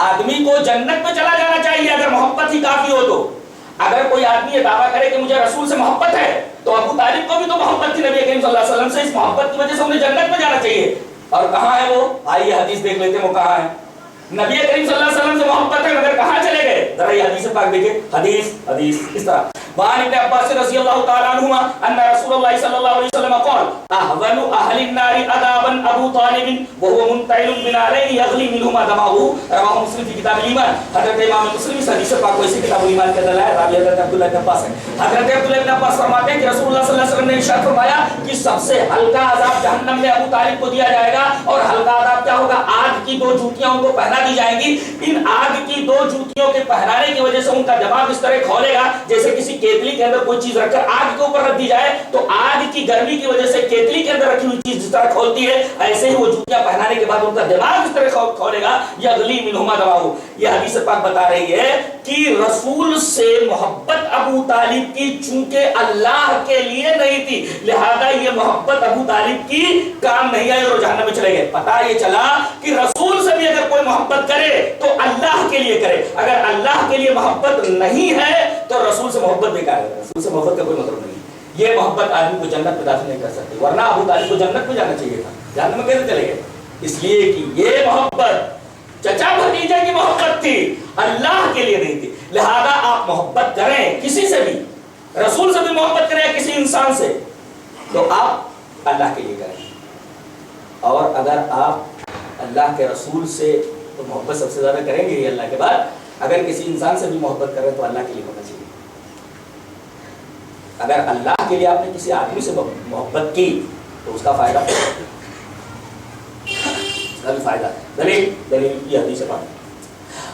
آدمی کو جنت میں چلا جانا چاہیے اگر محبت ہی کافی ہو تو. اگر کوئی آدمی یہ دعویٰ کرے کہ مجھے رسول سے محبت ہے تو ابو طالب کو بھی تو محبت تھی نبی کریم صلی اللہ علیہ وسلم سے، اس محبت کی وجہ سے انہیں جنت میں جانا چاہیے. اور کہاں ہے وہ؟ آئیے حدیث دیکھ لیتے ہیں وہ کہاں ہے. نبی کریم صلی اللہ علیہ وسلم سے محبت ہے مگر کہاں چلے گئے؟ ذرا یہ حدیث پاک دیکھیں، حدیث اس طرح وعن ابن عباس رضی اللہ تعالی عنہما ان رسول اللہ صلی اللہ علیہ وسلم قال احول اهل النار عذابا ابو طالب وهو منتعل بنارين يغلي منهما دماغه رواه مسلم في کتاب الایمان. حضرت امام مسلم اس حدیث پاک کو اسی کتاب الایمان کے اندر ہے. راوی حضرت عبداللہ بن عباس ہے. حضرت عبداللہ بن عباس فرماتے ہیں کہ رسول اللہ صلی اللہ علیہ وسلم نے ارشاد فرمایا کہ سب سے ہلکا عذاب جہنم میں ابو طالب کو دیا جائے گا. اور ہلکا عذاب کیا ہوگا؟ آگ کی 2 جوتیاں ان کو پہنا دی جائیں گی. ان آگ کی 2 جوتیوں کے پہنانے کی وجہ سے ان کا دماغ اس طرح کھولے گا جیسے کسی کیتلی کے اندر کوئی چیز رکھ کر آگ کے اوپر رکھ دی جائے تو آگ کی گرمی کی وجہ سے کیتلی کے اندر رکھی ہوئی چیز جس طرح کھولتی ہے ایسے ہی وہ جوتیاں پہنانے کے بعد ان کا دماغ اس طرح کھولے گا. یغلی منہما دماغہ. یہ حدیث پاک بتا رہی ہے کہ رسول سے محبت ابو طالب کی چونکہ اللہ کے لیے نہیں تھی لہذا یہ محبت ابو طالب کی کام نہیں آئی اور جہنم میں چلے گئے. پتہ یہ چلا کہ رسول سے بھی اگر کوئی محبت کرے تو اللہ کے لیے کرے. اگر اللہ کے لیے محبت نہیں ہے تو رسول سے محبت بیکار ہے. رسول سے محبت کا کوئی مطلب نہیں. یہ محبت آدمی کو جنت میں داخل نہیں کر سکتی ورنہ ابو طالب کو جنت میں جانا چاہیے تھا. جہنم میں کیسے چلے گئے؟ اس لیے کہ یہ محبت چچا بھتیجے کی محبت تھی اللہ کے لیے نہیں تھی. لہذا آپ محبت کریں کسی سے بھی, رسول سے بھی محبت کریں کسی انسان سے تو آپ اللہ کے لیے کریں. اور اگر آپ اللہ کے رسول سے تو محبت سب سے زیادہ کریں گے اللہ کے بعد, اگر کسی انسان سے بھی محبت کریں تو اللہ کے لیے ہونا چاہیے. اگر اللہ کے لیے آپ نے کسی آدمی سے محبت کی تو اس کا فائدہ فائدہ دلیل یہ حدیث پاک.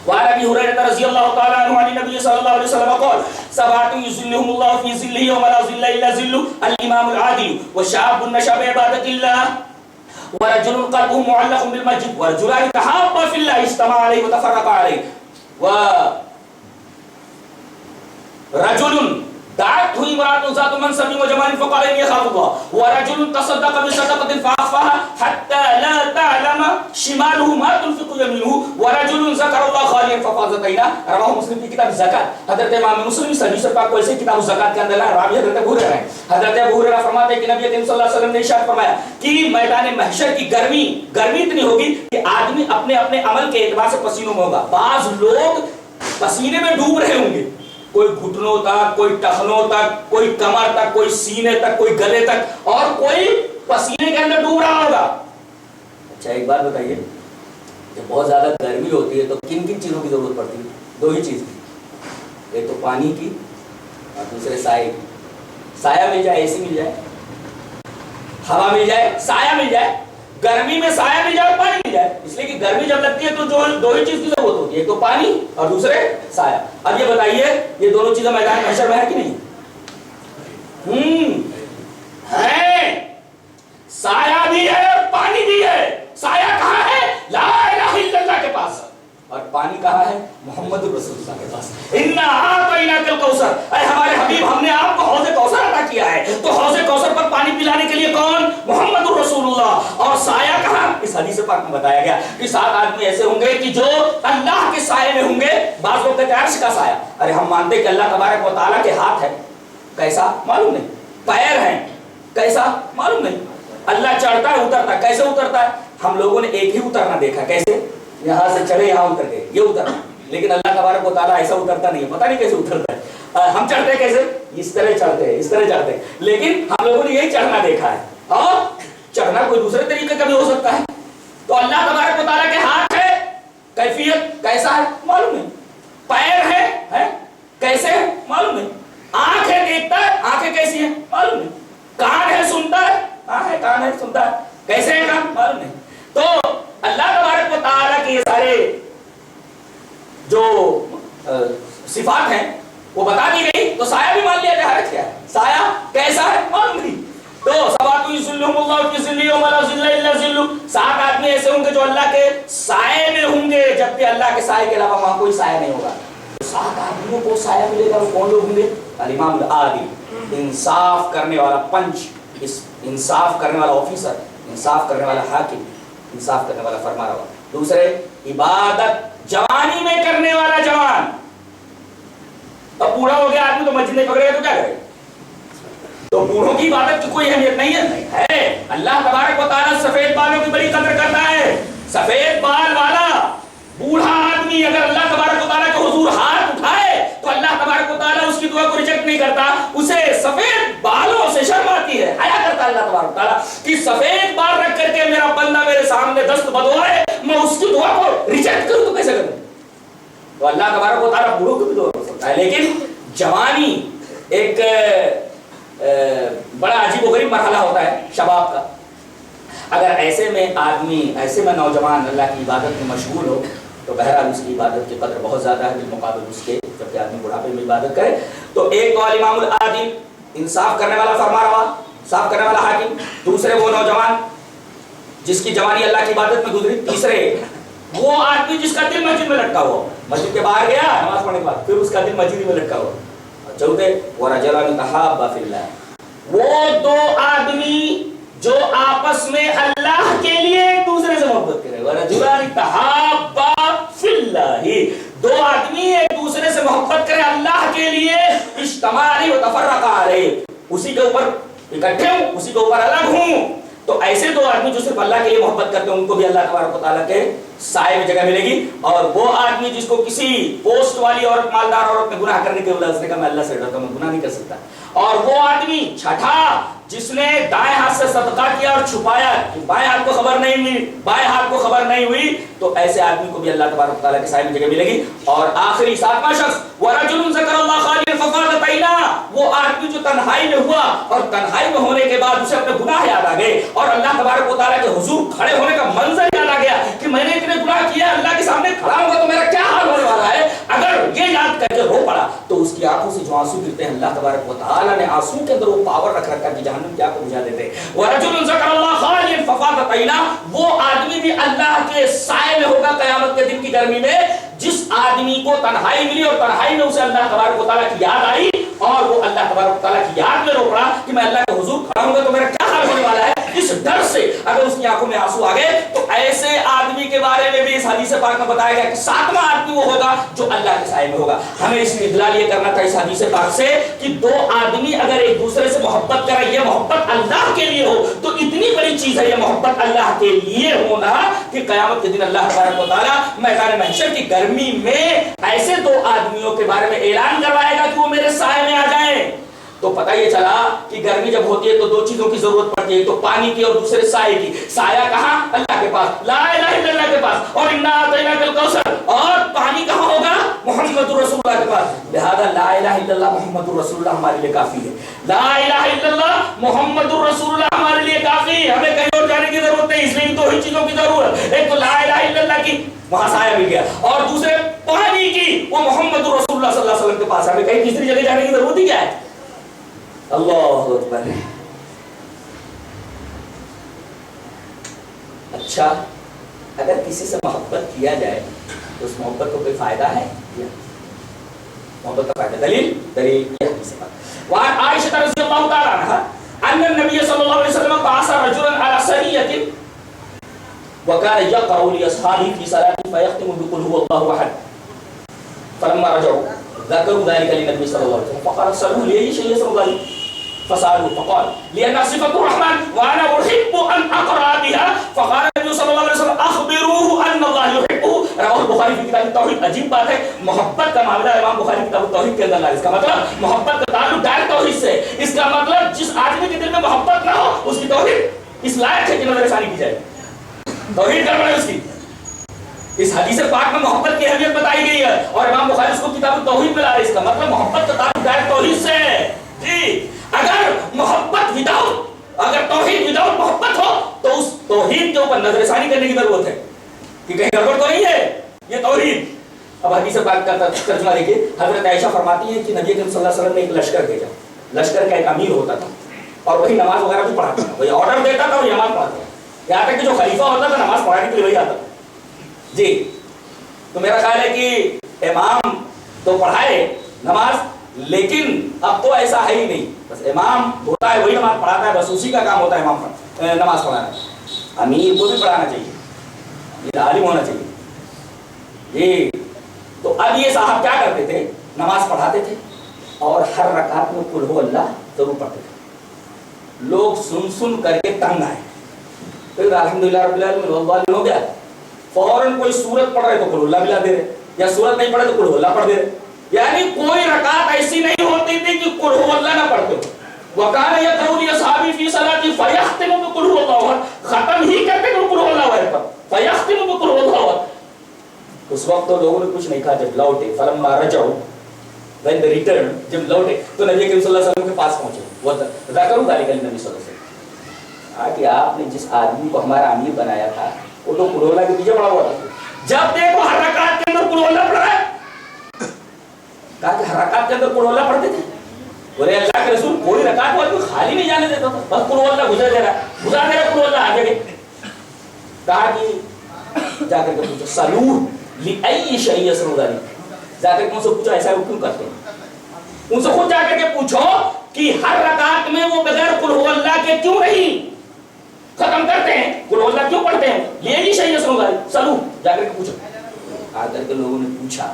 وعن ابي هريره رضي الله تعالى عنه عن النبي صلى الله عليه وسلم قال سبعه يظلهم الله في ظله يوم لا ظل الا ظله الامام العادل وشاب نشا بعباده الله ورجل قلبه معلق بالمسجد ورجلان تحابا في الله اجتمعا عليه وتفرقا عليه ورجل دعته امرأة ذات منصب وجمال فقال إني أخاف الله ورجل تصدق بصدقة فأخفاها حتى لا تعلم شماله ما تنفق يمينه ورجل ذكر الله خاليا ففاضت عيناه رواه مسلم في کتاب الزکات. حضرت امام مسلم اس حدیث پاک کو ایسے کتاب الزکات کے اندر ہے. راوی حضرت ابو ہریرہ ہیں. حضرت ابو ہریرہ فرماتے ہیں کہ نبی کریم صلی اللہ علیہ وسلم نے ارشاد فرمایا کہ میدان محشر کی گرمی اتنی ہوگی کہ آدمی اپنے اپنے عمل کے اعتبار سے پسینوں میں ہوگا. بعض لوگ پسینے میں ڈوب رہے ہوں گے, کوئی گھٹنوں تک, کوئی ٹخنوں تک, کوئی کمر تک, کوئی سینے تک, کوئی گلے تک, اور کوئی پسینے کے اندر ڈوب رہا ہوگا. اچھا ایک بات بتائیے, جب بہت زیادہ گرمی ہوتی ہے تو کن کن چیزوں کی ضرورت پڑتی ہے؟ 2 ہی چیز کی, ایک تو پانی کی اور دوسرے سائے کی. سایہ مل جائے, اے سی مل جائے, ہوا مل جائے, سایہ مل جائے. گرمی میں سایہ مل جائے اور پانی مل جائے. اس لیے کہ گرمی جب لگتی ہے تو جو 2 ہی چیز کی ضرورت ہوتی ہے, ایک تو پانی اور دوسرے سایہ. اب یہ بتائیے یہ دونوں چیزیں میدان محشر میں ہے کہ نہیں؟ ہے. سایہ بھی ہے اور پانی بھی ہے. سایہ کہاں ہے؟ لا الہ الا اللہ کے پاس. اور پانی کہاں ہے؟ محمد رسول اللہ کے پاس. انا اعطیناک الکوثر, اے ہمارے حبیب ہم نے آپ کو حوض کوثر عطا کیا ہے. تو حوض کوثر پر پانی پلانے کے لیے کون؟ محمد رسول اللہ. اور سایہ کہاں؟ اس حدیث پاک میں بتایا گیا کہ 7 آدمی ایسے ہوں گے کہ جو اللہ کے سائے میں ہوں گے. بعض لوگ کہتے ہیں عرش کا سایہ. ارے ہم مانتے کہ اللہ تبارک و تعالیٰ کے ہاتھ ہے, کیسا معلوم نہیں. پیر ہیں, کیسا معلوم نہیں. اللہ چڑھتا ہے اترتا ہے, کیسے اترتا ہے؟ ہم لوگوں نے ایک ہی اترنا دیکھا, کیسے؟ یہاں سے چڑھے یہاں اتر گئے, یہ اترنا. لیکن اللہ تبارک و تعالیٰ ایسا اترتا نہیں ہے, پتہ نہیں کیسے اترتا ہے. ہم چڑھتے کیسے؟ اس طرح چڑھتے ہیں, اس طرح چڑھتے ہیں. لیکن ہم لوگوں نے یہی چڑھنا دیکھا ہے, اور چڑھنا کوئی دوسرے طریقے کا بھی ہو سکتا ہے. تو اللہ تبارک و تعالیٰ کے ہاتھ ہے, کیفیت کیسا ہے معلوم نہیں. پیر ہے, کیسے ہے معلوم نہیں. آنکھ ہے, دیکھتا ہے, آنکھیں کیسی ہیں معلوم نہیں. کان ہے, سنتا ہے, کان ہے سنتا ہے, کیسے ہے کان معلوم نہیں. تو اللہ تبارک و تعالیٰ کے یہ سارے جو صفات ہیں وہ بتا دی گئی. تو سایہ بھی مان لیا جائے, کیا ہے سایہ, کیسا ہے معلوم نہیں. تو سبعۃ یظلهم اللہ فی ظلہ یوم لا ظل الا ظلہ. 7 آدمی ایسے ہوں گے جو اللہ کے سائے میں ہوں گے, جبکہ اللہ کے سائے کے علاوہ وہاں کوئی سایہ نہیں ہوگا. 7 آدمیوں کو سایہ ملے گا, وہ کون لوگ ہوں گے؟ الامام العادل, انصاف کرنے والا پنچ, انصاف کرنے والا آفیسر, انصاف کرنے والا حاکم, انصاف کرنے والا فرما روا. دوسرے عبادت جوانی میں کرنے والا جوان. اب بوڑھا ہو گیا آدمی تو مسجد نہیں پکڑے گا تو کیا کرے؟ تو بوڑھوں کی عبادت کی کوئی اہمیت نہیں ہے. اللہ تبارک و تعالیٰ سفید بالوں کی بڑی قدر کرتا ہے. سفید بال والا بوڑھا آدمی اگر اللہ تبارک و تعالیٰ کے حضور ہاتھ دعا کو ریجیکٹ نہیں کرتا، اسے سفید بالوں سے شرم آتی ہے، حیا کرتا اللہ تبارک و تعالیٰ کہ سفید بال رکھ کر کے میرا بندہ میرے سامنے دست بدوائے، میں اس کی دعا کو ریجیکٹ کروں تو کیسے کروں؟ تو اللہ تبارک و تعالیٰ بوڑھوں کی بھی دعا کر سکتا ہے، لیکن جوانی ایک بڑا عجیب و غریب مرحلہ ہوتا ہے شباب کا. اگر ایسے میں آدمی، ایسے میں نوجوان اللہ کی عبادت میں مشغول ہو تو بہرحال اس کی عبادت کی قدر بہت زیادہ ہے بالمقابل اس کے جبکہ آدمی بڑھاپے میں عبادت کرے. تو ایک تو الامام العادل، انصاف کرنے والا فرما روا، صاف کرنے والا حاکم. دوسرے وہ نوجوان جس کی جوانی اللہ کی عبادت میں گزری. تیسرے وہ آدمی جس کا دل مسجد میں لٹکا ہوا، مسجد کے باہر گیا نماز پڑھنے کے بعد پھر اس کا دل مسجد میں لٹکا ہوا. چوتھے ورجلان تحابا فی اللہ، وہ دو آدمی جو آپس میں اللہ کے لیے ایک دوسرے سے محبت کرے. ورجلان تحابا فی اللہ، دو آدمی ایک دوسرے سے محبت کرے اللہ کے لیے. اجتماع و تفرقا علیہ، اسی کے اوپر اکٹھے ہوں، اسی کے اوپر الگ ہوں. تو ایسے دو آدمی جو صرف اللہ کے لیے محبت کرتے ہیں ان کو بھی اللہ تبارک و تعالیٰ کے سائے میں جگہ ملے گی. اور وہ آدمی جس کو کسی پوسٹ والی عورت، مالدار عورت نے گناہ کرنے کے وجہ سے کہا میں اللہ سے ڈرتا ہوں، میں گناہ نہیں کر سکتا. اور وہ آدمی چھٹا جس نے دائیں ہاتھ سے صدقہ کیا اور چھپایا، بائیں ہاتھ کو خبر نہیں ہوئی، بائیں ہاتھ کو خبر نہیں ہوئی، تو ایسے آدمی کو بھی اللہ تبارک و تعالیٰ کے سائے میں جگہ ملے گی. اور آخری ساتواں شخص ورجل ذکر اللہ خالیا ففاضت عیناہ، وہ آدمی جو تنہائی میں ہوا اور تنہائی میں ہونے کے بعد اسے اپنے گناہ یاد آ گئے اور اللہ تبارک و تعالیٰ کے حضور کھڑے ہونے کا منظر یاد آ گیا کہ میں نے اتنے گناہ کیا، اللہ کے سامنے کھڑا ہوں گا تو میرا کیا حال ہونے والا ہے. اگر یہ یاد کر کے رو پڑا تو اس کی آنکھوں سے جو آنسو گرتے ہیں اللہ تبارک و تعالیٰ نے آنسو کے اندر وہ پاور رکھ رکھا کہ جہنم کی آنکھ کو بجھا دیتے. ورجل ذکر اللہ خالیا ففاضت عیناہ، وہ آدمی بھی اللہ کے سائے میں ہوگا قیامت کے دن کی گرمی میں. جس آدمی کو تنہائی ملی اور تنہائی میں اسے اللہ تبارک و تعالیٰ کی یاد آئی اور وہ اللہ تبارک و تعالیٰ کی یاد میں رو پڑا کہ میں اللہ کے حضور کھڑا ہوں گا تو میرا کیا حال ہونے والا ہے، اس ڈر سے اگر اس کی آنکھوں میں آنسو آ گئے تو ایسے آدمی کے بارے میں بھی اس حدیث پاک میں بتایا گیا کہ ساتواں آدمی وہ ہوگا جو اللہ کے سائے میں ہوگا. ہمیں اس میں ادلال یہ کرنا تھا اس حدیث پاک سے کہ دو آدمی اگر ایک دوسرے سے محبت کریں، یہ محبت اللہ کے لیے ہو تو اتنی بڑی چیز ہے یہ محبت اللہ کے لیے ہونا کہ قیامت کے دن اللہ تبارک و تعالیٰ میدان محشر کی گرمی میں ایسے دو آدمیوں کے بارے میں اعلان کروائے گا کہ وہ میرے سائے میں آ جائیں. تو پتہ یہ چلا کہ گرمی جب ہوتی ہے تو دو چیزوں کی ضرورت پڑتی ہے، تو پانی کی اور دوسرے سائے کی. سایہ کہاں؟ اللہ کے پاس، لا الہ الا اللہ کے پاس، اور انا اعطیناک الکوثر. اور پانی کہاں ہوگا؟ محمد رسول اللہ کے پاس. لہذا لا الہ الا اللہ محمد رسول اللہ ہمارے لیے کافی ہے. لا الہ الا اللہ محمد رسول اللہ ہمارے لیے کافی ہے، ہمیں کہیں اور جانے کی ضرورت نہیں. اس لیے دو ہی چیزوں کی ضرورت، ایک تو لا الہ الا اللہ کی، وہاں سایہ مل گیا، اور دوسرے پانی کی، وہ محمد رسول اللہ صلی اللہ علیہ وسلم کے پاس. ہمیں کہیں تیسری جگہ جانے کی ضرورت ہی کیا ہے؟ اللہ اکبر. اچھا اگر کسی سے محبت کیا جائے تو اس محبت کو کوئی فائدہ ہے؟ محبت کا فائدہ دلیل یہ حدیث ہے. وعن عائشہ رضی اللہ تعالی عنہا ان النبي صلی اللہ علیہ وسلم بعث رجلا على سریة وكان يقرأ لأصحابه في صلاته فيختم بقل هو الله أحد. فلما رجعوا ذكروا ذلك للنبي صلى الله عليه وسلم فقال صلوا لي شيء يسر ذلك فسألوا فقال لأنها صفة الرحمن وأنا أحب أن أقرأ بها. فقال النبي صلى الله عليه وسلم أخبروه أن الله يحبه. رواه البخاري في كتاب التوحيد. عجیب بات ہے، محبت کا معاملہ امام بخاری کتاب التوحید کے اندر لا. اس کا مطلب محبت کا تعلق ڈائریکٹ توحید سے. اس کا مطلب جس آدمی کے دل میں محبت نہ ہو اس کی توحید اس لائق ہے کہ نظر ثانی کی جائے. توحید گڑبڑ ہے اس کی. اس حدیث پاک میں محبت کی اہمیت بتائی گئی ہے اور امام بخاری اس کو کتاب التوحید میں لا رہے. اس کا مطلب محبت کا تعلق ڈائریکٹ توحید سے ہے. جی اگر محبت وداؤٹ، اگر توحید وداؤٹ محبت ہو تو اس توحید کے اوپر نظر ثانی کرنے کی ضرورت ہے کہ کہیں گڑبڑ تو نہیں ہے یہ توحید. اب حدیث پاک کا ترجمہ دیکھیے. حضرت عائشہ فرماتی ہیں کہ نبی کریم صلی اللہ علیہ وسلم نے ایک لشکر بھیجا. لشکر کا ایک امیر ہوتا تھا اور وہی نماز وغیرہ بھی پڑھاتا تھا، وہی آرڈر دیتا تھا اور نماز پڑھاتا تھا. یہاں تک کہ جو خلیفہ ہوتا تھا نماز پڑھانے کے لیے وہی آتا تھا. جی تو میرا خیال ہے کہ امام تو پڑھائے نماز، لیکن اب تو ایسا ہے ہی نہیں. بس امام ہوتا ہے وہی نماز پڑھاتا ہے، بس اسی کا کام ہوتا ہے امام نماز پڑھانا. امیر کو بھی پڑھانا چاہیے، یہ عالم ہونا چاہیے. جی تو اب یہ صاحب کیا کرتے تھے؟ نماز پڑھاتے تھے اور ہر رکعت میں قل ہو اللہ ضرور پڑھتے تھے. لوگ سن کر کے تنگ آئے. پھر الحمدللہ رب العالمین والضالین ہو گیا، فوراً کوئی سورت پڑھ رہے تو قل اللہ ملا دے رہے، یا سورت نہیں پڑھے تو قل اللہ پڑھ دے رہے، یعنی کوئی رکعت ایسی نہیں ہوتی تھی کہ قل هو اللہ نہ پڑھتے ہو. وَكَانَ يَقْرَؤُ لِأَصْحَابِهِ فِي صَلَاتِهِ فَيَخْتِمُ بِقُلْ هُوَ اللَّهُ أَحَدٌ. ختم ہی کرتے کہ قل هو اللہ احد پر. فَيَخْتِمُ بِقُلْ هُوَ اللَّهُ أَحَدٌ. اس وقت تو لوگوں نے کچھ نہیں کہا. جب لوٹے فَلَمَّا رَجَعُوا, when they returned, جب لوٹے تو نبی کریم صلی اللہ علیہ وسلم کے پاس پہنچے. وَذَكَرُوا ذَلِكَ لِلنَّبِيِّ صلی اللہ علیہ وسلم. کہ آپ نے جس آدمی کو ہمارا امیر بنایا تھا وہ تو قل هو اللہ کے پیچھے پڑا ہوا تھا. جب دیکھو ہر رکعت کے اندر قل هو اللہ پڑھ رہا ہے. کہا کہ ہر رکعت کے اندر قل هو اللہ پڑھتے تھے. بولے اللہ کے رسول کوئی رکعت کو خالی نہیں جانے دیتا تھا, بس قل هو اللہ گزر دے رہا قل هو اللہ آگے گئے. کہا کہ جا کر کے پوچھو سلوہ لأی شیء یصنع ذلک. جا کر کے ان سے پوچھو ایسا وہ کیوں کرتے ہیں. ان سے خود جا کر کے پوچھو کہ ہر رکعت میں وہ بغیر قل هو اللہ کے کیوں نہیں ختم کرتے ہیں, قل هو اللہ کیوں پڑھتے ہیں. لأی شیء یصنع ذلک. سلوہ جا کر کے پوچھو. آ کر کے لوگوں نے پوچھا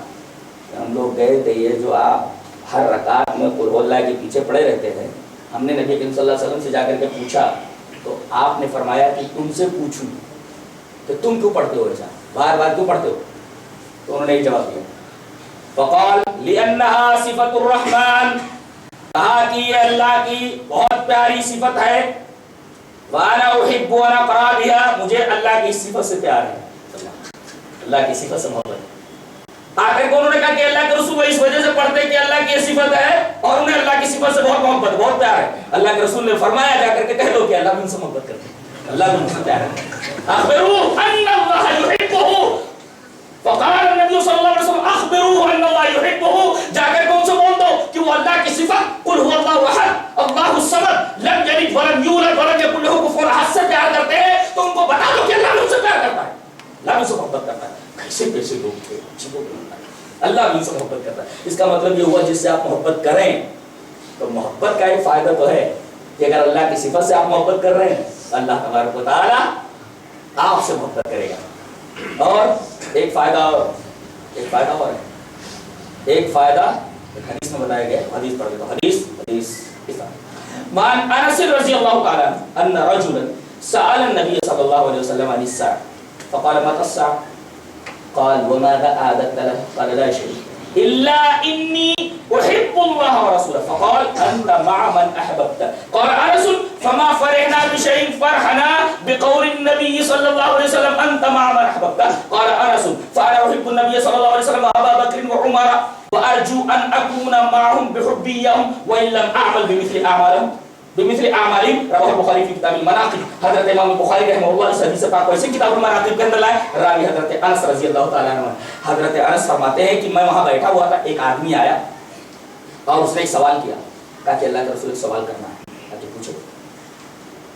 کہ ہم لوگ گئے تھے, یہ جو آپ ہر رکعت میں قل هو اللہ کے پیچھے پڑے رہتے ہیں, ہم نے نبی کریم صلی اللہ علیہ وسلم سے جا کر کے پوچھا تو آپ نے فرمایا کہ تم سے پوچھوں کہ تم کیوں پڑھتے ہو ایسا, بار بار کیوں پڑھتے ہو. تو انہوں نے ایک جواب دیا, فقال لأنها صفت الرحمن, کہا کہ یہ اللہ کی بہت پیاری صفت ہے. وانا احب ان اقرا بها, مجھے اللہ کی صفت سے پیار ہے, اللہ کی صفت سے محبت ہے. آخر کو انہوں نے کہا کہ اللہ کے رسول اس وجہ سے پڑھتے کہ اللہ کی یہ صفت ہے اور انہیں اللہ کی صفت سے بہت محبت بہت پیار ہے. اللہ کے رسول نے فرمایا جا کر کے کہہ دو کہ اللہ بھی ان سے محبت کرتے ہیں, اللہ بھی ان سے پیار ہے. اخبروا ان اللہ یحبہ. فقال النبی صلی اللہ علیہ وسلم اخبروا ان اللہ یحبہ. جا کر کے ان سے بول دو کہ وہ اللہ کی صفت قل هو اللہ احد اللہ الصمد لم یلد ولم یولد ولم یکن له کفوا احد سے پیار کرتے ہیں, تو ان کو بتا دو کہ اللہ بھی ان سے پیار کرتا ہے, اللہ بھی ان سے محبت کرتا ہے. کیسے لوگ تھے, اللہ بھی ان سے محبت کرتا ہے. اس کا مطلب یہ ہوا جس سے آپ محبت کریں تو محبت کا ایک فائدہ تو ہے کہ اگر اللہ کی صفت سے آپ محبت کر رہے ہیں اللہ تبارک و تعالی آپ سے محبت کرے گا. اور ایک فائدہ اور ہے, ایک فائدہ ایک حدیث میں بتایا گیا, حدیث پڑھ لیتا ہوں. حدیث مان انس رضی اللہ تعالی ان رجلا سأل النبي صلی اللہ علیہ وسلم عن الساعة فقال متى الساعة قال وماذا أعددت له قال لا شيء إلا إني أحب الله ورسوله فقال أنت مع من أحببت. قال أنس فما فرحنا بشيء فرحنا بقول النبي صلى الله عليه وسلم أنت مع من أحببت. قال أنس فأنا أحب النبي صلى الله عليه وسلم وأبا بكر وعمر وأرجو أن أكون معهم بحبيهم وإن لم أعمل بمثل أعمالهم رواه البخاری فی کتاب المناقب. حضرت امام بخاری رحمہ اللہ اس حدیث پاک کو ایسے کتاب المناقب کے اندر لائے. راوی حضرت انس رضی اللہ تعالیٰ عنہ. حضرت انس فرماتے ہیں کہ میں وہاں بیٹھا ہوا تھا, ایک آدمی آیا اور اس نے ایک سوال کیا. کہا کہ اللہ کے رسول ایک سوال کرنا ہے. کہا کہ پوچھو.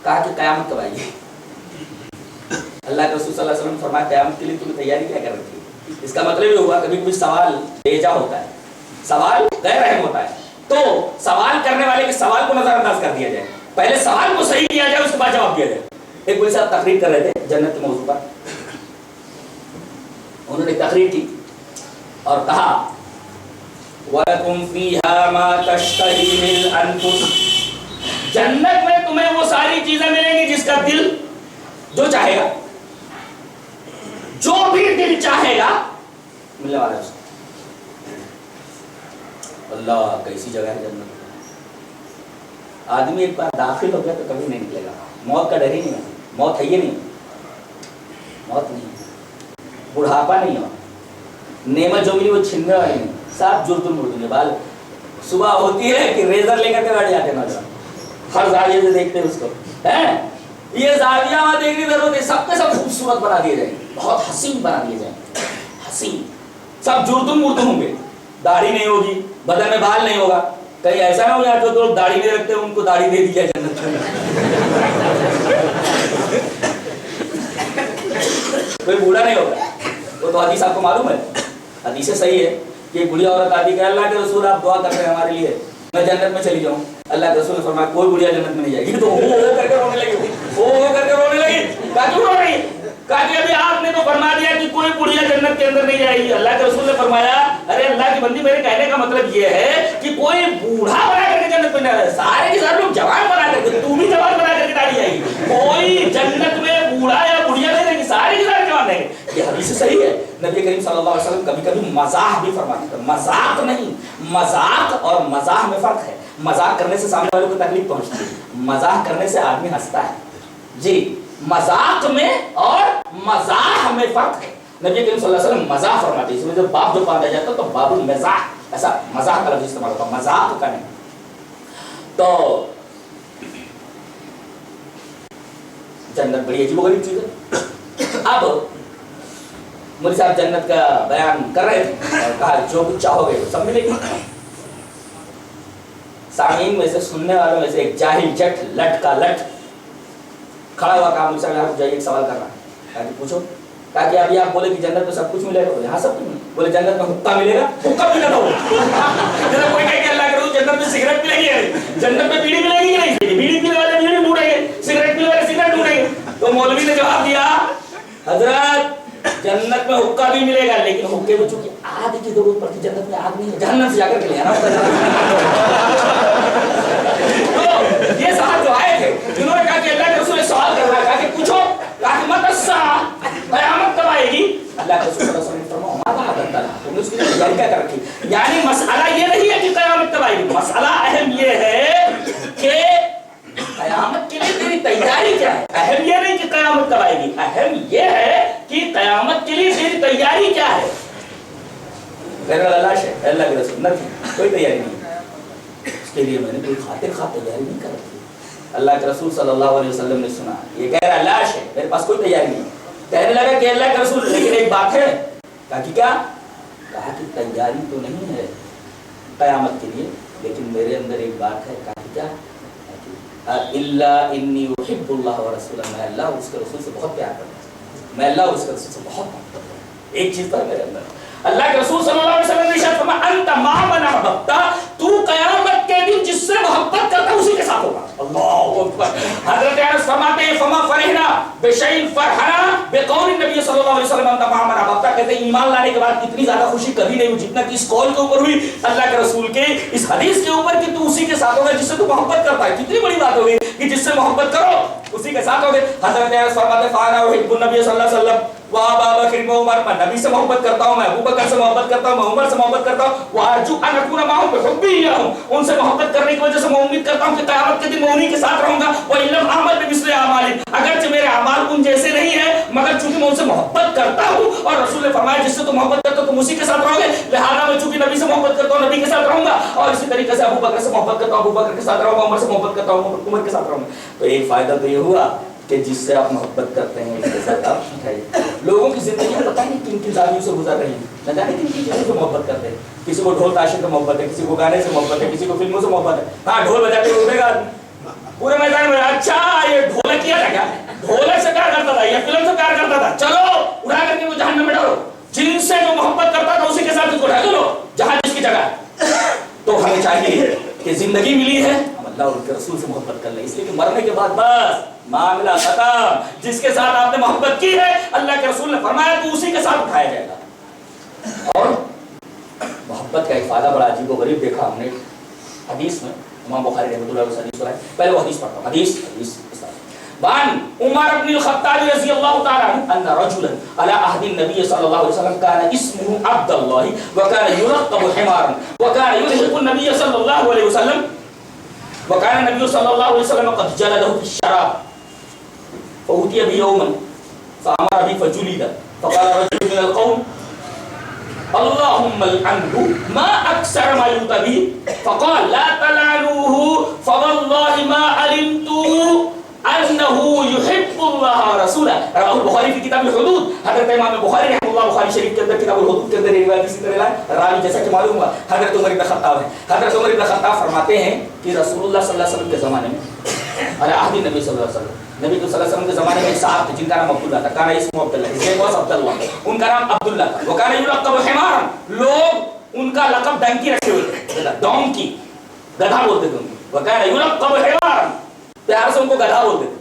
کہا کہ قیامت کب آئے گی. اللہ کے رسول صلی اللہ علیہ وسلم فرمایا قیامت کے لیے تمہیں تیاری کیا کر رکھی ہے. اس کا مطلب یہ ہوا کبھی کوئی سوال بیجا ہوتا ہے, سوال غیر اہم ہوتا ہے, تو سوال کرنے والے کے سوال کو نظر انداز کر دیا جائے, پہلے سوال کو صحیح کیا جائے اس کے بعد جواب دیا جائے. ایک کوئی صاحب تقریر کر رہے تھے جنت کے موضوع پر, انہوں نے تقریر کی اور کہا وَلَكُمْ فِيهَا مَا تَشْتَهِيهِ الْأَنفُسُ. جنت میں تمہیں وہ ساری چیزیں ملیں گی جس کا دل جو چاہے گا, جو بھی دل چاہے گا ملنے والا ہے. اللہ کیسی جگہ ہے جنت. آدمی ایک بار داخل ہو گیا تو کبھی نہیں نکلے گا. موت کا ڈر ہی نہیں ہے, موت ہے یہ نہیں, موت نہیں, بڑھاپا نہیں ہو, نعمت جو ملی وہ چھننے والی نہیں, سب جرد مردوں بال. صبح ہوتی ہے کہ ریزر لے کر کے بیٹھ جاتے ہیں نوجوان, ہر زاویے سے دیکھتے ہیں اس کو. یہ زاویہ وہاں دیکھنے کی ضرورت ہے, سب کے سب خوبصورت بنا دیے جائیں, بہت حسین بنا دیے جائیں, حسین. سب جرد مرد ہوں گے, داڑھی نہیں ہوگی, بدن میں بال نہیں ہوگا. کہیں ایسا نہ ہو یار جو لوگ داڑھی نہیں رکھتے ان کو داڑھی دے دی جائے جنت میں. کوئی بوڑھا نہیں ہوگا. وہ تو حدیث آپ کو معلوم ہے, حدیث صحیح ہے کہ ایک بڑھیا عورت آتی کہ اللہ کے رسول آپ دعا کرتے ہیں ہمارے لیے میں جنت میں چلی جاؤں. اللہ کے رسول نے فرمایا کوئی بڑھیا جنت میں نہیں جائے گی. تو وہ کر کے رونے لگی, وہ کر کے رونے لگی. کہا کیوں رو رہی؟ کہا کہ ابھی آپ نے تو فرما دیا کہ کوئی بڑھیا جنت کے اندر نہیں جائے گی. اللہ کے رسول نے فرمایا ارے اللہ کی بندی میرے کہنے کا مطلب یہ ہے کہ کوئی بوڑھا بنا کر کے جنت میں نہیں, سارے کے سارے لوگ جوان بنا کر کے, تو بھی جوان بنا کر کے داڑھی آئے گی. کوئی جنت میں بوڑھا یا بڑھیا نہیں رہے گی, سارے کے سارے جوان رہیں گے. یہ حدیث حدیث صحیح ہے، نبی کریم صلی اللہ علیہ وسلم کبھی کبھی مزاح بھی فرماتے تھے، مذاق نہیں، مذاق اور مزاح میں فرق ہے، مذاق کرنے سے سامنے والے کو تکلیف پہنچتی ہے، مزاح کرنے سے آدمی ہنستا ہے، جی مذاق میں اور مزاح میں فرق ہے، نبی کریم صلی اللہ علیہ وسلم مزاح فرماتے ہیں، اس میں جب باب جو باندھا جاتا ہے تو باب المزاح، ایسا مزاح کا لفظ استعمال ہوتا ہے، مذاق کا نہیں۔ تو جنت بڑی عجیب و غریب چیز ہے۔ اب مولوی صاحب جنت کا بیان کر رہے تھے اور کہا جو کچھ چاہو گے سب ملے گا۔ سامعین میں سے سننے والوں میں سے ایک جاہل جٹ لٹ کا لٹ کھڑا ہوا کہا مولوی صاحب جائیے ایک سوال کر رہا ہے، کہا کہ پوچھو، کہا کہ ابھی آپ بولے کہ جنت میں سب کچھ ملے گا، بولے ہاں سب کچھ ملے گا، بولے جنت میں حقہ ملے گا، حقہ ملے گا، جیسے کوئی کہے کہ اللہ کے رسول جنت میں سگریٹ ملے گی، جنت میں بیڑی ملے گی کہ نہیں، بیڑی پینے والے بیڑی ڈھونڈیں گے، سگریٹ پینے والے سگریٹ ڈھونڈیں گے۔ تو مولوی نے جواب دیا حضرت جنت میں حقہ بھی ملے گا لیکن حقے میں چونکہ آگ کی ضرورت پڑتی، جنت میں آگ نہیں ہے، جہنم سے جا کر کے لے آنا ہوتا ہے۔ تو یہ صاحب جو آئے تھے انہوں نے کہا کہ اللہ کے رسول سوال کر رہا ہے، کہا کہ پوچھو، کہا کہ مت الساعہ، قیامت کب آئے گی؟ اللہ کے رسول صلی اللہ علیہ وسلم نے فرمایا ماذا حدث لك، تم نے اس کی تیاری کیا کر رکھی؟ یعنی مسئلہ یہ نہیں ہے کہ قیامت کب آئے گی، مسئلہ اہم یہ ہے کہ قیامت کے لیے تیری تیاری کیا ہے، اہم یہ نہیں کہ قیامت کب آئے گی، اہم یہ ہے کہ قیامت کے لیے تیری تیاری کیا ہے۔ غیر اللہ ہے اللہ کے رسول نہ کوئی تیاری نہیں، اس کے لیے میں نے کوئی خاطر خواہ تیاری نہیں کر رکھی۔ اللہ کے رسول صلی اللہ علیہ وسلم نے سنا یہ کہہ رہا لاش ہے، میرے پاس کوئی تیاری نہیں، کہنے لگا کہ اللہ کے رسول لیکن ایک بات ہے، کہا کہ کیا؟ کہا کہ تیاری تو نہیں ہے قیامت کے لیے لیکن میرے اندر ایک بات ہے، کہا کہ کیا؟ الا انی احب اللہ ورسولہ، میں اللہ اور اس کے رسول سے بہت پیار کرتا ہوں، میں اللہ اور اس کے رسول سے بہت محبت کرتا ہوں، ایک چیز پر میرے اندر۔ اللہ کے رسول صلی اللہ علیہ وسلم نے ارشاد فرمایا انت ما من احببت، تو قیامت کے دن جس سے محبت کرتا ہے اسی کے ساتھ ہوگا۔ اللہ اکبر۔ حضرت انس فرماتے ہیں فما فرحنا بشیء فرحنا بقول النبی صلی اللہ علیہ وسلم انت ما من احببت، کہتے ہیں ایمان لانے کے بعد اتنی زیادہ خوشی کبھی نہیں ہوئی جتنا کہ اس قول کے اوپر ہوئی، اللہ کے رسول کے اس حدیث کے اوپر کہ تو اسی کے ساتھ ہوگا جس سے تو محبت کرتا ہے، کتنی بڑی بات ہوگی کہ جس سے محبت کرو اسی کے ساتھ ہوگے۔ حضرت انس فرماتے ہیں فانا احب النبی صلی اللہ علیہ وسلم وابا بکر وعمر، میں نبی سے محبت کرتا ہوں، میں ابو بکر سے محبت کرتا ہوں، میں عمر سے محبت کرتا ہوں، وارجو ان اکون معهم بحبی ایاهم، ان سے محبت کرنے کی وجہ سے میں امید کرتا ہوں کہ قیامت کے دن میں انہی کے ساتھ رہوں گا، وان لم اعمل بمثل اعمالهم، اگرچہ میرے اعمال ان جیسے نہیں ہیں مگر چونکہ میں ان سے محبت کرتا ہوں، اور رسول نے فرمایا جس سے تم محبت کرتے ہو تم اسی کے ساتھ رہو گے، لہذا میں چونکہ نبی سے محبت کرتا ہوں نبی کے ساتھ رہوں گا، اور اسی طریقے سے ابو بکر سے محبت کرتا ہوں ابو بکر کے ساتھ رہوں گا، عمر سے محبت کرتا ہوں عمر کے ساتھ رہوں گا۔ تو ایک فائدہ تو یہ ہوا کہ جس سے آپ محبت کرتے ہیں اس کے ساتھ آپ اٹھائیے۔ لوگوں کی زندگی میں پتہ نہیں کن کن زاویوں سے گزر رہی ہیں، نہ جانے کن کن چیزوں سے محبت کرتے ہیں، کسی کو ڈھول تاشے سے محبت ہے، کسی کو گانے سے محبت ہے، کسی کو فلموں سے محبت ہے، ہاں ڈھول بجاتے ہوئے اٹھے گا پورے میدان میں، اچھا یہ ڈھولک کیا تھا کیا، ڈھولک سے پیار کرتا تھا یا فلم سے پیار کرتا تھا، چلو اٹھا کر کے وہ جہنم میں ڈالو، جن سے جو محبت کرتا تھا اسی کے ساتھ اس کو ڈھکو لو جہاں جس کی جگہ ہے۔ تو ہمیں چاہیے کہ زندگی ملی ہے ہم اللہ اور اس کے رسول سے محبت کر لیں، اس لیے کہ مرنے کے بعد بس معاملہ ختم، جس کے ساتھ آپ نے محبت کی ہے اللہ کے رسول نے فرمایا تو اسی کے ساتھ اٹھایا جائے گا۔ اور محبت کا ایک فائدہ بڑا عجیب و غریب دیکھا ہم نے حدیث میں، امام بخاری رحمۃ اللہ علیہ حدیث سنائے، پہلے وہ حدیث پڑھتا ہوں، حدیث وعن عمر بن الخطاب رضی اللہ تعالی عنہ ان رجلا على عهد النبي صلى الله عليه وسلم كان اسمه عبد الله وكان يلقب حمارا وكان يلحق النبي صلى الله عليه وسلم وكان النبي صلى الله عليه وسلم قد جلده في الشراب فأتي بيوما فأمر به فجلد فقال رجل من القوم اللهم العنه ما أكثر ما يؤتى به فقال لا تلعنوه فوالله ما علمت انه يحب الله ورسوله، رواه البخاری فی کتاب الحدود۔ حضرت امام بخاری رحمہ اللہ بخاری شریف کے اندر کتاب الحدود کے اندر روایت اسی طرح ہے، راوی جیسا کہ معلوم ہوا حضرت عمر بن خطاب ہے۔ حضرت عمر بن خطاب فرماتے ہیں کہ رسول اللہ صلی اللہ علیہ وسلم کے زمانے میں علی عہد نبی صلی اللہ علیہ وسلم، نبی صلی اللہ علیہ وسلم کے زمانے میں ایک صاحب تھے جن کا نام عبداللہ تھا، کانا اسمہ عبداللہ، اس لیے واس عبداللہ، ان کا نام عبداللہ تھا، وہ کانا یلقب حمارا، لوگ ان کا لقب ڈنکی رکھے ہوئے تھے، ڈونکی، گدھا بولتے تھے ان کو، وہ کانا یلقب حمارا، پیار سے ان کو گدھا بولتے تھے۔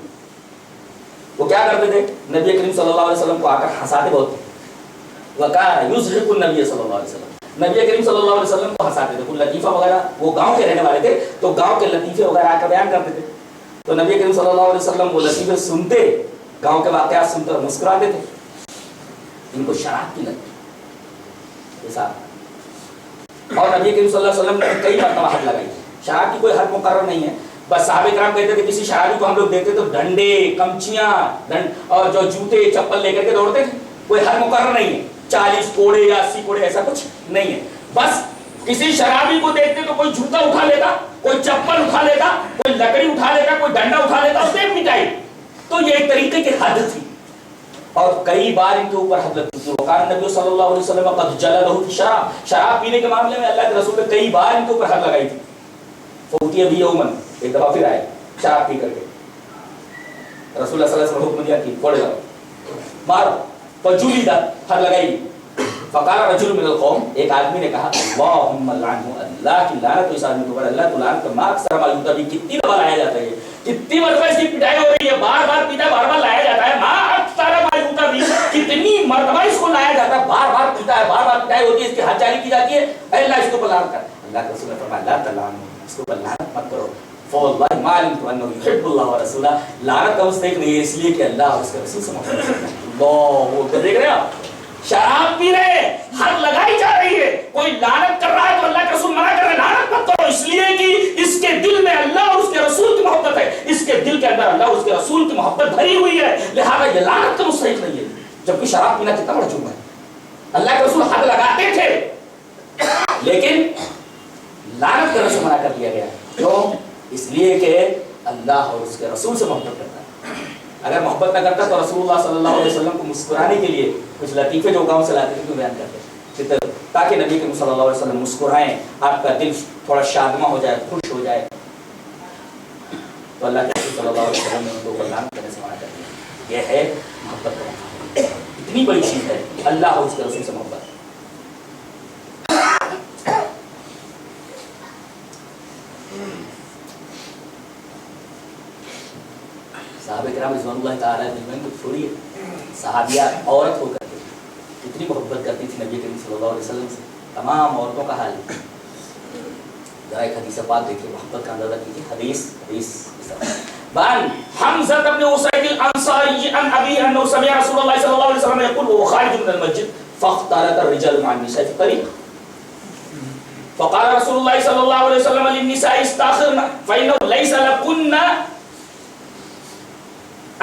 وہ کیا کرتے تھے نبی کریم صلی اللہ علیہ وسلم کو آ کر ہنساتے بہت تھے، وَكَانَ يُضْحِكُ النَّبِيَّ صلی اللہ علیہ وسلم، نبی کریم صلی اللہ علیہ وسلم کو ہنساتے تھے، کوئی لطیفہ وغیرہ، وہ گاؤں کے رہنے والے تھے تو گاؤں کے لطیفے وغیرہ آ کر بیان کرتے تھے، تو نبی کریم صلی اللہ علیہ وسلم وہ لطیفے سنتے، گاؤں کے واقعات سنتے اور مسکراتے تھے۔ ان کو شراب کی لت ایسا. اور نبی کریم صلی اللہ علیہ وسلم نے کئی مرتبہ حد لگائی. شراب کی کوئی حد مقرر نہیں ہے. بس صحابہ کرام کہتے تھے کسی شرابی کو ہم لوگ دیکھتے تو ڈنڈے کمچیاں اور جو جوتے چپل لے کر کے دوڑتے تھے. کوئی حد مقرر نہیں ہے 40 کوڑے یا 80 کوڑے ایسا کچھ نہیں ہے. بس کسی شرابی کو دیکھتے تو کوئی جوتا اٹھا لیتا, کوئی چپل اٹھا لیتا, کوئی لکڑی اٹھا لیتا, کوئی ڈنڈا اٹھا لیتا, اس نے پٹائی. تو یہ ایک طریقے کی حد تھی اور کئی بار ان کے اوپر حد لگتی تھی. وقال نبی صلی اللہ علیہ وسلم قد جلدہ شراب, شراب پینے کے معاملے میں اللہ کے رسول نے کئی بار ان کے اوپر حد لگائی تھی. فوتی بھی یومن, ایک دفعہ پھر آئے شراب پی کر کے. رسول اللہ صلی اللہ علیہ وسلم حکم دیا کہ پھوڑ جاؤ, مارو. فجلد, حد لگائی. فقال رجل من القوم, ایک آدمی نے کہا اللہم لعنہ, اللہ کی لعنت ہو اس آدمی کے اوپر, اللہ تو لعنت کر. ما اکثر ما یوتا بھی, کتنی دفعہ لایا جاتا ہے, کتنی مرتبہ اس کی پٹائی ہو رہی ہے, بار بار پیتا, بار بار لایا جاتا ہے. ما اکثر ما یوتا بھی, کتنی مرتبہ اس کو لایا جاتا ہے, بار بار پیتا ہے, بار بار پٹائی ہوتی ہے, اس کی حد جاری کی جاتی ہے. اے اللہ اس کو لعنت کر. اللہ کے رسول نے فرمایا لا تلعنوا, اس کو لعنت مت کرو. فواللہ ما علمت انه يحب الله ورسوله, لعنت کا مستحق نہیں ہے اس لیے کہ اللہ اور اس کے رسول سے محبت کرتا ہے. اللہ وہ دیکھ رہے ہیں, شراب پی رہے, حد لگائی جا رہی ہے, کوئی لعنت کر رہا ہے تو اللہ کے رسول منع کر رہے ہیں لعنت مت کرو, اس لیے کہ اس کے دل میں اللہ اور اس کے رسول کی محبت ہے, اس کے دل کے اندر اللہ اور اس کے رسول کی محبت بھری ہوئی ہے, لہذا یہ لعنت کا مستحق نہیں ہے. جبکہ شراب پینا کتنا بڑا جرم ہے. اللہ کے رسول حد لگاتے تھے لیکن لعنت کرنے سے منع کر دیا گیا. کیوں؟ اس لیے کہ اللہ اور اس کے رسول سے محبت کرتا ہے. اگر محبت نہ کرتا تو رسول اللہ صلی اللہ علیہ وسلم کو مسکرانے کے لیے کچھ لطیفے جو گاؤں سے لاتے تھے کیوں بیان کرتے, تاکہ نبی کریم صلی اللہ علیہ وسلم مسکرائیں, آپ کا دل تھوڑا شادماں ہو جائے, خوش ہو جائے. تو اللہ کے رسول صلی اللہ علیہ وسلم نے ان کو لعنت کرنے سے منع کر دیا. یہ ہے محبت کا مقام, اتنی بڑی چیز ہے اللہ اور اس کے رسول سے محبت. صحابہ کرام رضوان اللہ تعالیٰ علیہم کو چھوڑیے, صحابیہ عورت ہو کر کے اتنی محبت کرتی تھی نبی کریم صلی اللہ علیہ وسلم سے. تمام عورتوں کا حال ذرا ایک حدیث پاک دیکھیے, محبت کا اندازہ کیجیے. حدیث بان حمزہ بن اسید الانصاری عن ابی انه سمع رسول الله صلی اللہ علیہ وسلم يقول وهو خارج من المسجد فاختلط الرجال مع النساء في الطريق فقال رسول الله صلى الله عليه وسلم للنساء استاخرن فانه ليس لكن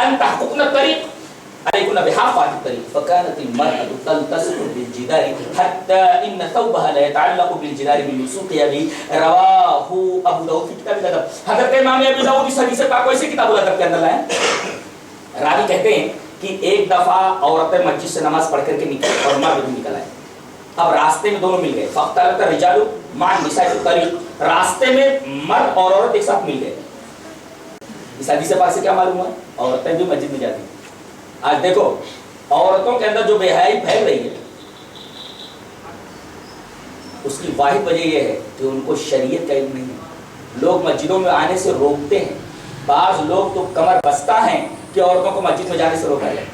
ان تحققن الطريق عليكن بحافة الطريق فكانت المرأة تلتصق بالجدار حتى ان ثوبها لا يتعلق بالجدار من لصوقها به. رواه ابو داؤد في كتاب الادب. حضرت امام ابو داؤد اس حدیث پاک کو اسی کتاب الادب کے اندر لائے. راوی کہتے ہیں کہ ایک دفعہ عورتیں مسجد سے نماز پڑھ کر کے نکلی اور مرد بھی نکل آئے. اب راستے میں دونوں مل گئے. فاختلط الرجال مع النساء في الطريق, راستے میں مرد اور عورت ایک ساتھ مل گئے. اس حدیث پاک سے کیا معلوم ہوا؟ عورتیں بھی مسجد میں جاتی ہیں. آج دیکھو عورتوں کے اندر جو بے حیائی پھیل رہی ہے اس کی واحد وجہ یہ ہے کہ ان کو شریعت کا علم نہیں ہے. لوگ مسجدوں میں آنے سے روکتے ہیں. بعض لوگ تو کمر بستہ ہیں کہ عورتوں کو مسجد میں جانے سے روکا جائے.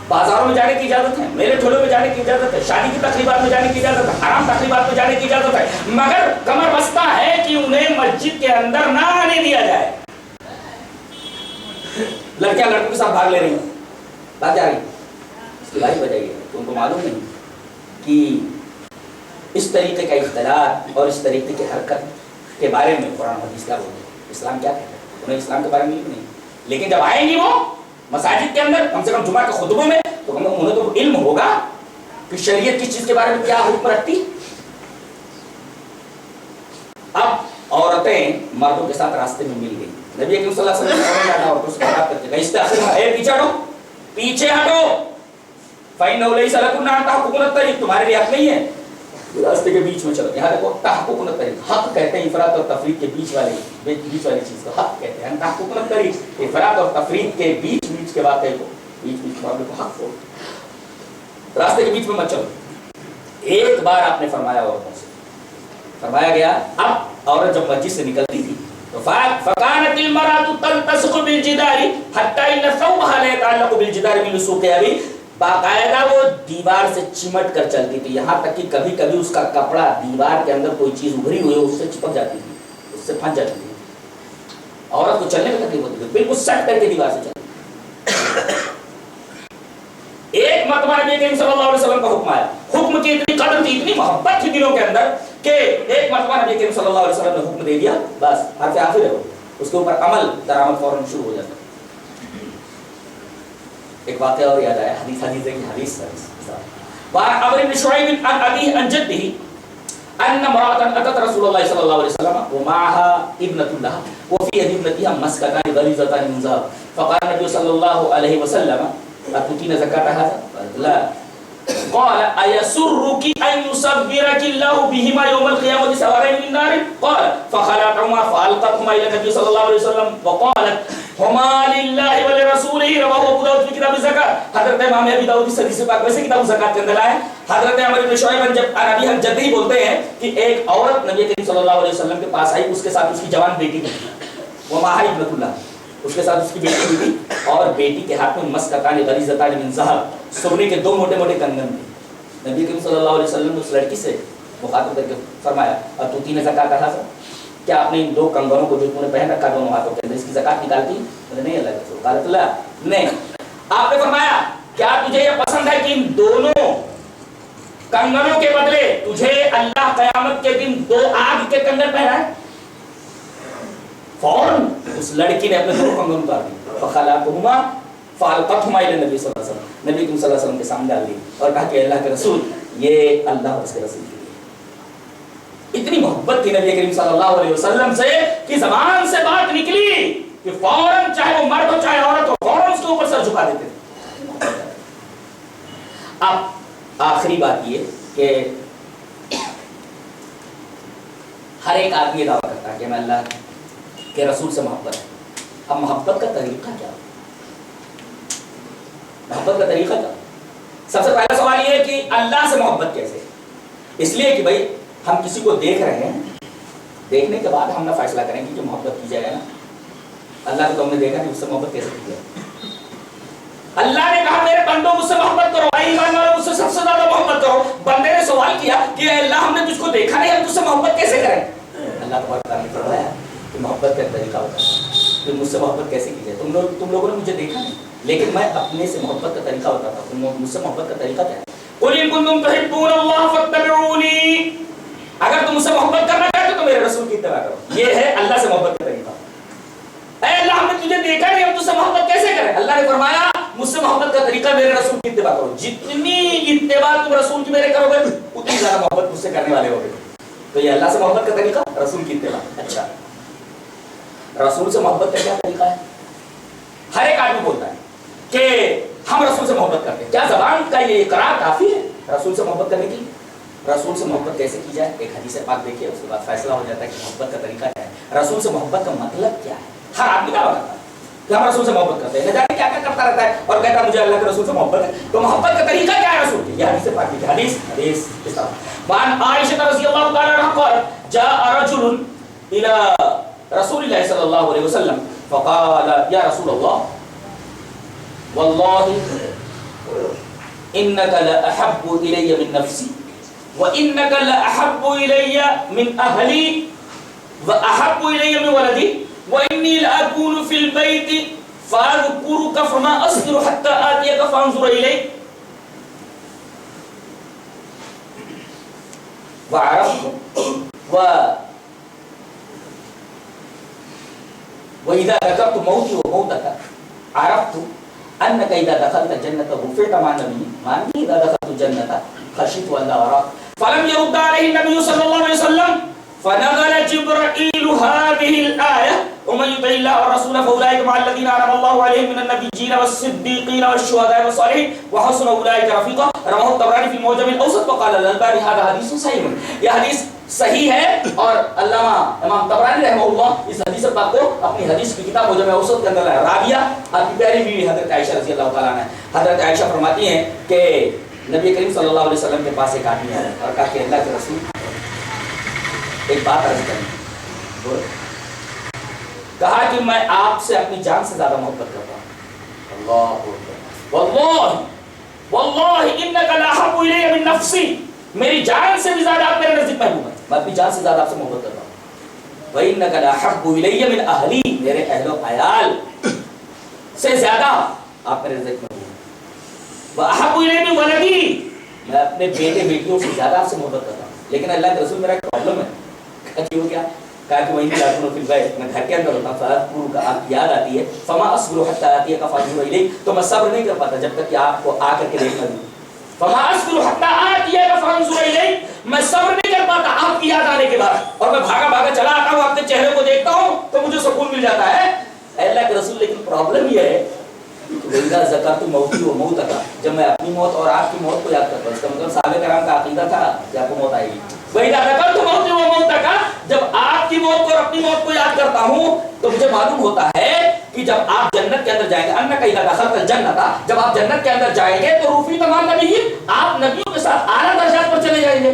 بازاروں میں جانے کی اجازت ہے, میلے ٹھولوں میں جانے کی اجازت ہے, شادی کی تقریبات میں جانے کی اجازت ہے, حرام تقریبات میں جانے کی اجازت ہے, مگر کمر بستہ ہے کہ انہیں مسجد کے اندر نہ آنے دیا جائے. لڑکیاں لڑکوں کے ساتھ بھاگ لے رہی ہیں, بات جا رہی. اس کی بھائی وجہ یہ ہے کہ ان کو معلوم نہیں کہ اس طریقے کا اختلاط اور اس طریقے کی حرکت کے بارے میں قرآن حدیث کیا بولتے ہیں, اسلام کیا کہتا ہے. انہیں اسلام کے بارے میں نہیں. لیکن جب آئیں گی وہ مساجد کے اندر کم سے کم جمعہ کے خطبوں میں تو انہیں تو علم ہوگا کہ شریعت کس چیز کے بارے میں کیا حکم رکھتی. اب عورتیں مردوں کے ساتھ راستے میں مل گئی. نبی اکرم صلی اللہ علیہ وسلم عورتوں سے بات کرتے ہیں استاخرن, اے پیچھے ہٹو, پیچھے ہٹو. فإنه ليس لكن أن تحققن الطريق, تمہارے لیے حق نہیں ہے راستے کے بیچ میں چلو. یہاں دیکھو تحققن الطريق, حق کہتے ہیں افراط اور تفریط کے بیچ والی چیز کو حق کہتے ہیں. تحققن الطريق, افراط اور تفریط کے بیچ کے واقعے کو, بیچ معاملے کو حق ہو. راستے کے بیچ میں مت چلو. ایک بار آپ نے فرمایا عورتوں سے, فرمایا گیا اب عورت جب مسجد سے نکلتی تھی فكانت المرأة تلتصق بالجدار حتى ان ثوبها لا يتعلق بالجدار من لصوقها به, باقاعدہ وہ دیوار سے چمٹ کر چلتی تھی, یہاں تک کہ کبھی کبھی اس کا کپڑا دیوار کے اندر کوئی چیز ابھری ہوئی ہے اس سے چپک جاتی تھی, اس سے پھنس جاتی تھی. عورت کو چلنے میں تکلیف ہوتی تھی, بالکل سٹ کر کے دیوار سے چلتی. ایک مرتبہ نبی کریم صلی اللہ علیہ وسلم کا حکم آیا، حکم کی اتنی قدر تھی، اتنی محبت تھی دلوں کے اندر کہ ایک مرتبہ نبی کریم صلی اللہ علیہ وسلم نے حکم دے دیا، بس حرف آخر ہے وہ، اس کے اوپر عمل درآمد فوراً شروع ہو جاتا ہے۔ ایک واقعہ اور یاد آیا، حدیث وعن عمرو بن شعيب عن أبيه عن جده أن امرأة أتت رسول الله صلى الله عليه وسلم ومعها ابنة لها وفي يد ابنتها مسكتان غليظتان من ذهب فقال النبي صلى الله عليه وسلم أتؤتين زكاة هذا؟ قالت لا. قال أيسرك أن يصبرك الله بهما يوم القيامة سوارين من نار؟ قال فخلعتهما فألقتهما إلى النبي صلى الله عليه وسلم وقالت ہما للہ ولرسولہ رواہ ابو داؤد فی کتاب الزکاۃ۔ حضرت امام ابی داؤد اس حدیث پاک میں سے کتاب الزکاۃ کے اندر آیا ہے، حضرت عمرو بن شعیب جب نبی ہم جدی بولتے ہیں کہ ایک عورت نبی کریم صلی اللہ علیہ وسلم کے پاس آئی، اس کے ساتھ اس کی جوان بیٹی تھی، وہ ماہی ابنۃ اللہ، اس کے ساتھ اس کی بیٹی تھی، اور بیٹی کے ہاتھ میں مسکتان غلیظتان من ذہب، سونے کے دو موٹے موٹے کنگن تھے۔ نبی کریم صلی اللہ علیہ وسلم نے اس لڑکی سے مخاطب کر کے فرمایا اتؤتین زکاۃ ھذا؟ کیا آپ نے ان دو کنگنوں کو جو تم نے پہن رکھا دونوں ہاتھوں کے اندر، اس کی زکات نکالتی؟ نہیں اللہ کے رسول، قالت لا، نہیں۔ آپ نے فرمایا کیا تجھے یہ پسند ہے کہ ان دونوں کنگنوں کے بدلے تجھے اللہ قیامت کے دن دو آگ کے کنگن پہنائے؟ فوراً اس لڑکی نے اپنے دونوں کنگن اتار دی، فخلعتهما فالقتهما الى النبی صلی اللہ علیہ وسلم، نبی صلی اللہ علیہ وسلم کے سامنے ڈال دی اور کہا کہ اللہ کے رسول یہ اللہ اور اس کے رسول۔ اتنی محبت تھی نبی کریم صلی اللہ علیہ وسلم سے کہ زبان سے بات نکلی کہ فوراً چاہے وہ مرد ہو چاہے عورت ہو فوراً اس کے اوپر سر جھکا دیتے تھے۔ اب آخری بات یہ کہ ہر ایک آدمی یہ دعویٰ کرتا ہے کہ میں اللہ کے رسول سے محبت ہے۔ اب محبت کا طریقہ کیا؟ محبت کا طریقہ کیا؟ سب سے پہلا سوال یہ ہے کہ اللہ سے محبت کیسے؟ اس لیے کہ بھائی ہم کسی کو دیکھ رہے ہیں، دیکھنے کے بعد ہم نہ فیصلہ کریں گے کہ جو محبت کی جائے نا، اللہ کو تو ہم نے دیکھا نہیں، اس سے محبت کیسے کی جائے؟ اللہ نے کہا میرے بندوں مجھ سے محبت کرو، اے ایمان والو مجھ سے سب سے زیادہ محبت کرو۔ بندے نے سوال کیا کہ اے اللہ ہم نے تجھ کو دیکھا نہیں، ہم تجھ سے محبت کیسے کریں؟ اللہ تبارک تعالیٰ نے فرمایا کہ محبت کا طریقہ ہوتا ہے کہ مجھ سے محبت کیسے کی جائے۔ تم لوگوں نے مجھے دیکھا نہیں، لیکن میں اپنے سے محبت کا طریقہ ہوتا تھا۔ مجھ سے محبت کا طریقہ کیا ہے؟ قل ان کنتم تحبون اللہ فاتبعونی، اگر تم مجھ سے محبت کرنا چاہتے تو میرے رسول کی اتباع کرو۔ یہ ہے اللہ سے محبت کا طریقہ۔ اے اللہ ہم نے تجھے دیکھا نہیں، ہم تجھ سے محبت کیسے کریں؟ اللہ نے فرمایا مجھ سے محبت کا طریقہ میرے رسول کی اتباع کرو۔ جتنی اتباع تم رسول کی میرے کرو گے اتنی زیادہ محبت مجھ سے کرنے والے ہوگے۔ تو یہ اللہ سے محبت کا طریقہ، رسول کی اتباع۔ اچھا رسول سے محبت کا کیا طریقہ ہے؟ ہر ایک آدمی بولتا ہے کہ ہم رسول سے محبت کرتے ہیں، کیا زبان کا یہ اقرار کافی ہے رسول سے محبت کرنے کی؟ رسول سے محبت کیسے کی جائے؟ ایک حدیث پاک دیکھیے، اس کے بعد فیصلہ ہو جاتا ہے کہ محبت کا طریقہ کیا ہے۔ رسول سے محبت کا مطلب کیا ہے؟ ہر آدمی دعویٰ کرتا ہے کہ ہم رسول سے محبت کرتے ہیں، نہ جانے کیا کیا کرتا رہتا ہے اور کہتا ہے مجھے اللہ کے رسول سے محبت ہے۔ تو محبت کا طریقہ کیا ہے رسول کی؟ یہ حدیث پاک کی حدیث اس طرح وعن عائشہ رضی اللہ تعالی عنہا قالت جاء رجل الى رسول اللہ صلی اللہ علیہ وسلم فقال یا رسول اللہ واللہ انک لاحب الی من نفسی وانک لاحب الی من اہلی واحب الی من ولدی وانی لاکون فی البیت فاذکرک فما اصبر حتی آتیک فانظر الیک وعرفت وإذا ذكرت موتي وموتك عرفت أنك إذا دخلت الجنة غفرت مع النبي وأني إذا دخلت الجنة خشيت أن لا أراك فلم يرد عليه النبي صلى الله عليه وسلم فنزل جبرائيل هذه الآية ومن يطع الله والرسول فأولئك مع الذين أنعم الله عليهم من النبيين والصديقين والشهداء والصالحين وحسن أولئك رفيقا رواه الطبراني في المعجم الأوسط وقال الألباني هذا حديث صحيح۔ یہ حدیث صحیح ہے اور علامہ امام طبرانی رحمہ اللہ اس حدیث پاک کو اپنی حدیث کی کتاب معجم اوسط کے اندر راویہ آپ کی پیاری بیوی حضرت عائشہ رضی اللہ تعالیٰ عنہ، حضرت عائشہ فرماتی ہیں کہ نبی کریم صلی اللہ علیہ وسلم کے پاس ایک آدمی آیا اور کہا کہ اللہ کے رسول ایک بات عرض کرنی، کہا کہ میں آپ سے اپنی جان سے زیادہ محبت کرتا ہوں۔ اللہ واللہ واللہ انک لاحب الی من نفسی، میری جان سے بھی زیادہ آپ میرے نزدیک محبوب ہیں، میں اپنی جان سے زیادہ آپ سے محبت کرتا ہوں۔ وانک لاحب الی من اہلی، میرے اہل و عیال سے زیادہ آپ میرے نزدیک محبوب ہیں۔ وَأَحَبُّ إِلَيَّ مِنْ وَلَدِي، میں اپنے بیٹے بیٹیوں سے زیادہ آپ سے محبت کرتا ہوں. لیکن اللہ کے رسول میرا ایک پرابلم ہے. کہا کیوں کیا؟ کہا کہ وہیں لاکھوں فی البیت، میں گھر کے اندر ہوتا ہوں، فاذکرک کا آپ کی یاد آتی ہے، فما اصبر حتی آتیک فانظر الیک، تو میں صبر نہیں کر پاتا جب تک کہ آپ کو آ کر کے دیکھ نہ دوں. فما اصبر حتی آتیک فانظر الیک، میں صبر نہیں کر پاتا آپ کی یاد آنے کے بعد، اور میں بھاگا بھاگا چلا آتا ہوں، آپ کے چہرے کو دیکھتا ہوں تو مجھے سکون مل جاتا ہے. اے اللہ کے رسول لیکن پرابلم یہ ہے وَإِذَا ذَكَرْتُ مَوْتِي وَمَوْتَكَ، جب میں اپنی موت اور آپ کی موت کو یاد کرتا ہوں. اس کا مطلب صحابہ کرام کا عقیدہ تھا کہ آپ کو موت آئے گی. وَإِذَا ذَكَرْتُ مَوْتِي وَمَوْتَكَ، جب آپ کی موت کو اور اپنی موت کو یاد کرتا ہوں تو مجھے معلوم ہوتا ہے کہ جب آپ جنت کے اندر جائیں گے، اَنَّكَ إِذَا دَخَلْتَ الْجَنَّةَ، جب آپ جنت کے اندر جائیں گے تو رُفِعْتَ مَعَ النَّبِيِّينَ، آپ نبیوں کے ساتھ اعلیٰ درجات پر چلے جائیں گے.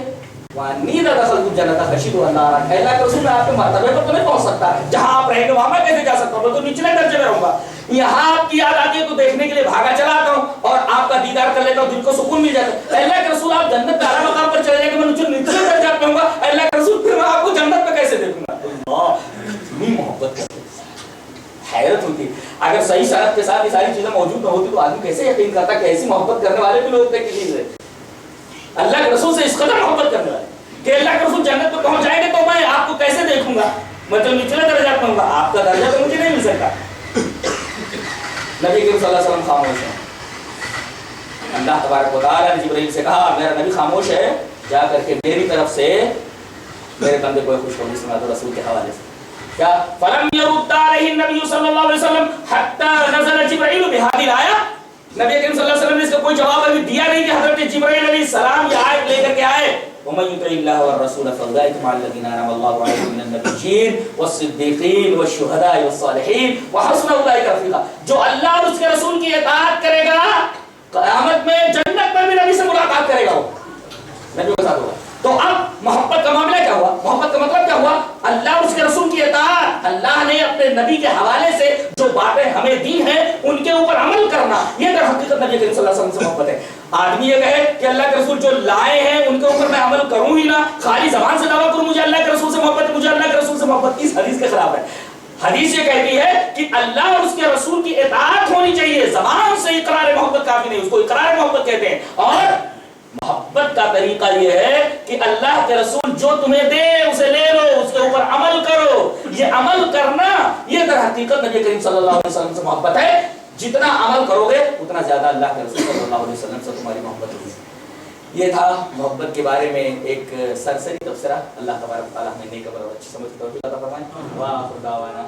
وَأَنِّي إِذَا دَخَلْتُ الْجَنَّةَ خَشِيتُ أَن لَّا أَرَاكَ، اللہ کے رسول میں آپ کے مرتبے پر تو نہیں پہنچ سکتا، جہاں آپ رہیں گے وہاں میں کیسے جا سکتا ہوں، میں تو نچلے درجے میں رہوں گا. یہاں آپ کی یاد آتی ہے تو دیکھنے کے لیے بھاگا چلا آتا ہوں اور آپ کا دیدار کر لیتا ہوں، دل کو سکون مل جاتا ہے. اللہ کے رسول آپ جنت کے اعلیٰ مقام پر چلے جائیں گے، میں نچلے درجات میں ہوں گا. اللہ کے رسول پھر میں آپ کو جنت میں کیسے دیکھوں گا؟ اللہ اتنی محبت کرتے. حیرت ہوتی ہے اگر صحیح صنعت کے ساتھ یہ ساری چیزیں موجود نہ ہوتی تو آدمی کیسے یقین کرتا کہ ایسی محبت کرنے والے بھی لوگ تھے کہ چیز ہے. اللہ کے رسول سے اس قدر محبت کرنے والے کہ اللہ کے رسول جنت میں پہنچ جائیں گے تو میں آپ کو کیسے دیکھوں گا، میں تو نچلے درجات میں ہوں گا، آپ کا درجہ تو مجھے نہیں مل سکتا. نبی کریم صلی اللہ علیہ وسلم خاموش ہیں. اللہ تبارک و تعالیٰ نے جبرائیل سے کہا میرا نبی خاموش ہے، جا کر کے میری طرف سے میرے بندے کو خوشخبری سنا دو رسول کے حوالے سے. کیا فلم يرد عليه النبي صلی اللہ علیہ وسلم حتى نزل جبرائیل بهذه الآية، نبی کریم صلی اللہ علیہ وسلم نے اس کا کوئی جواب ابھی دیا نہیں کہ حضرت جبرائیل علیہ السلام یہ آیت لے کر کے آئے. ومن يطع الله والرسول فاولئك مع الذين انعم الله عليهم من النبيين والصديقين والشهداء والصالحين وحسن اولئك رفيقا، جو اللہ اور اس کے رسول کی اطاعت کرے گا قیامت میں جنت میں بھی نبی سے ملاقات کرے گا، وہ نبی کے ساتھ ہوگا. تو اب محبت کا معاملہ کیا ہوا؟ محبت کا مطلب کیا ہوا؟ اللہ اور اس کے رسول کی اطاعت، اللہ نے اپنے نبی کے حوالے سے جو باتیں ہمیں دی ہیں ان کے اوپر عمل کرنا، یہ در حقیقت نبی کریم صلی اللہ علیہ وسلم سے محبت ہے. آدمی یہ کہے کہ اللہ کے رسول جو لائے ہیں ان کے اوپر میں عمل کروں ہی نہ، خالی زبان سے دعویٰ کروں مجھے اللہ کے رسول سے محبت ہے، مجھے اللہ کے رسول سے محبت، اس حدیث کے خلاف ہے. حدیث یہ کہتی ہے کہ اللہ اور اس کے رسول کی اطاعت ہونی چاہیے، زبان سے اقرار محبت کافی نہیں، اس کو اقرار محبت کہتے ہیں. اور محبت کا طریقہ یہ ہے کہ اللہ کے رسول جو تمہیں دے اسے لے لو، اس کے اوپر عمل کرو. یہ عمل کرنا یہ در حقیقت نبی کریم صلی اللہ علیہ وسلم سے محبت ہے. جتنا عمل کرو گے اتنا زیادہ اللہ کے رسول صلی اللہ علیہ وسلم سے تمہاری محبت ہوگی. یہ تھا محبت کے بارے میں ایک سرسری تبصرہ. اللہ تبارک و تعالیٰ ہمیں نیک اور اچھی سمجھ توفیق عطا فرمائے. وآخر دعوانا